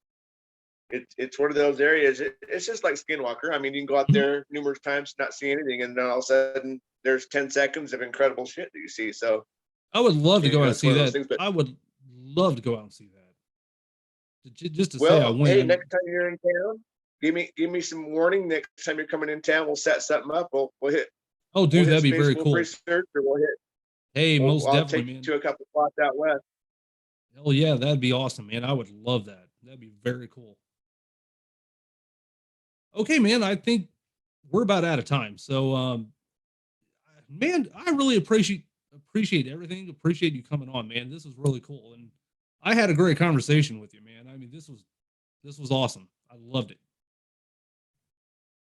it's one of those areas. It's just like Skinwalker. I mean, you can go out Mhm. there numerous times, not see anything, and then all of a sudden there's 10 seconds of incredible shit that you see. So I would love to go out and it's see one of those that. things. But I would love to go out and see that. Just to say I well, went. hey, I mean, next time you're in town, give me some warning. Next time you're coming in town, we'll set something up. oh, We'll dude, hit that'd some be very Facebook cool. research, or Hey, most I'll definitely, take you man. to a couple spots out west. Hell yeah, that'd be awesome, man. I would love that. That'd be very cool. Okay, man, I think we're about out of time. So man, I really appreciate everything. Appreciate you coming on, man. This was really cool. And I had a great conversation with you, man. I mean, this was awesome. I loved it.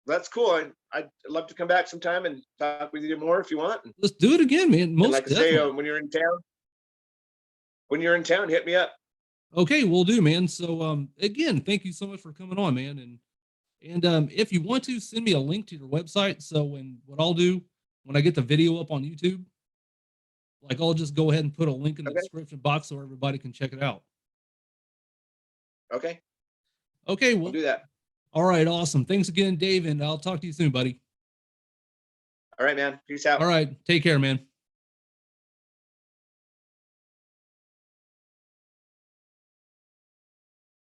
That's cool. I'd love to come back sometime and talk with you more if you want. Let's do it again, man. And Most like I say, definitely. when you're in town, hit me up. Okay, we'll do, man. So again, thank you so much for coming on, man. And if you want to send me a link to your website, so what I'll do when I get the video up on YouTube, like I'll just go ahead and put a link in the Okay. description box so everybody can check it out. Okay. Okay, I'll well, do that. all right, awesome. Thanks again, Dave, and I'll talk to you soon, buddy. All right, man. Peace out. All right, take care, man.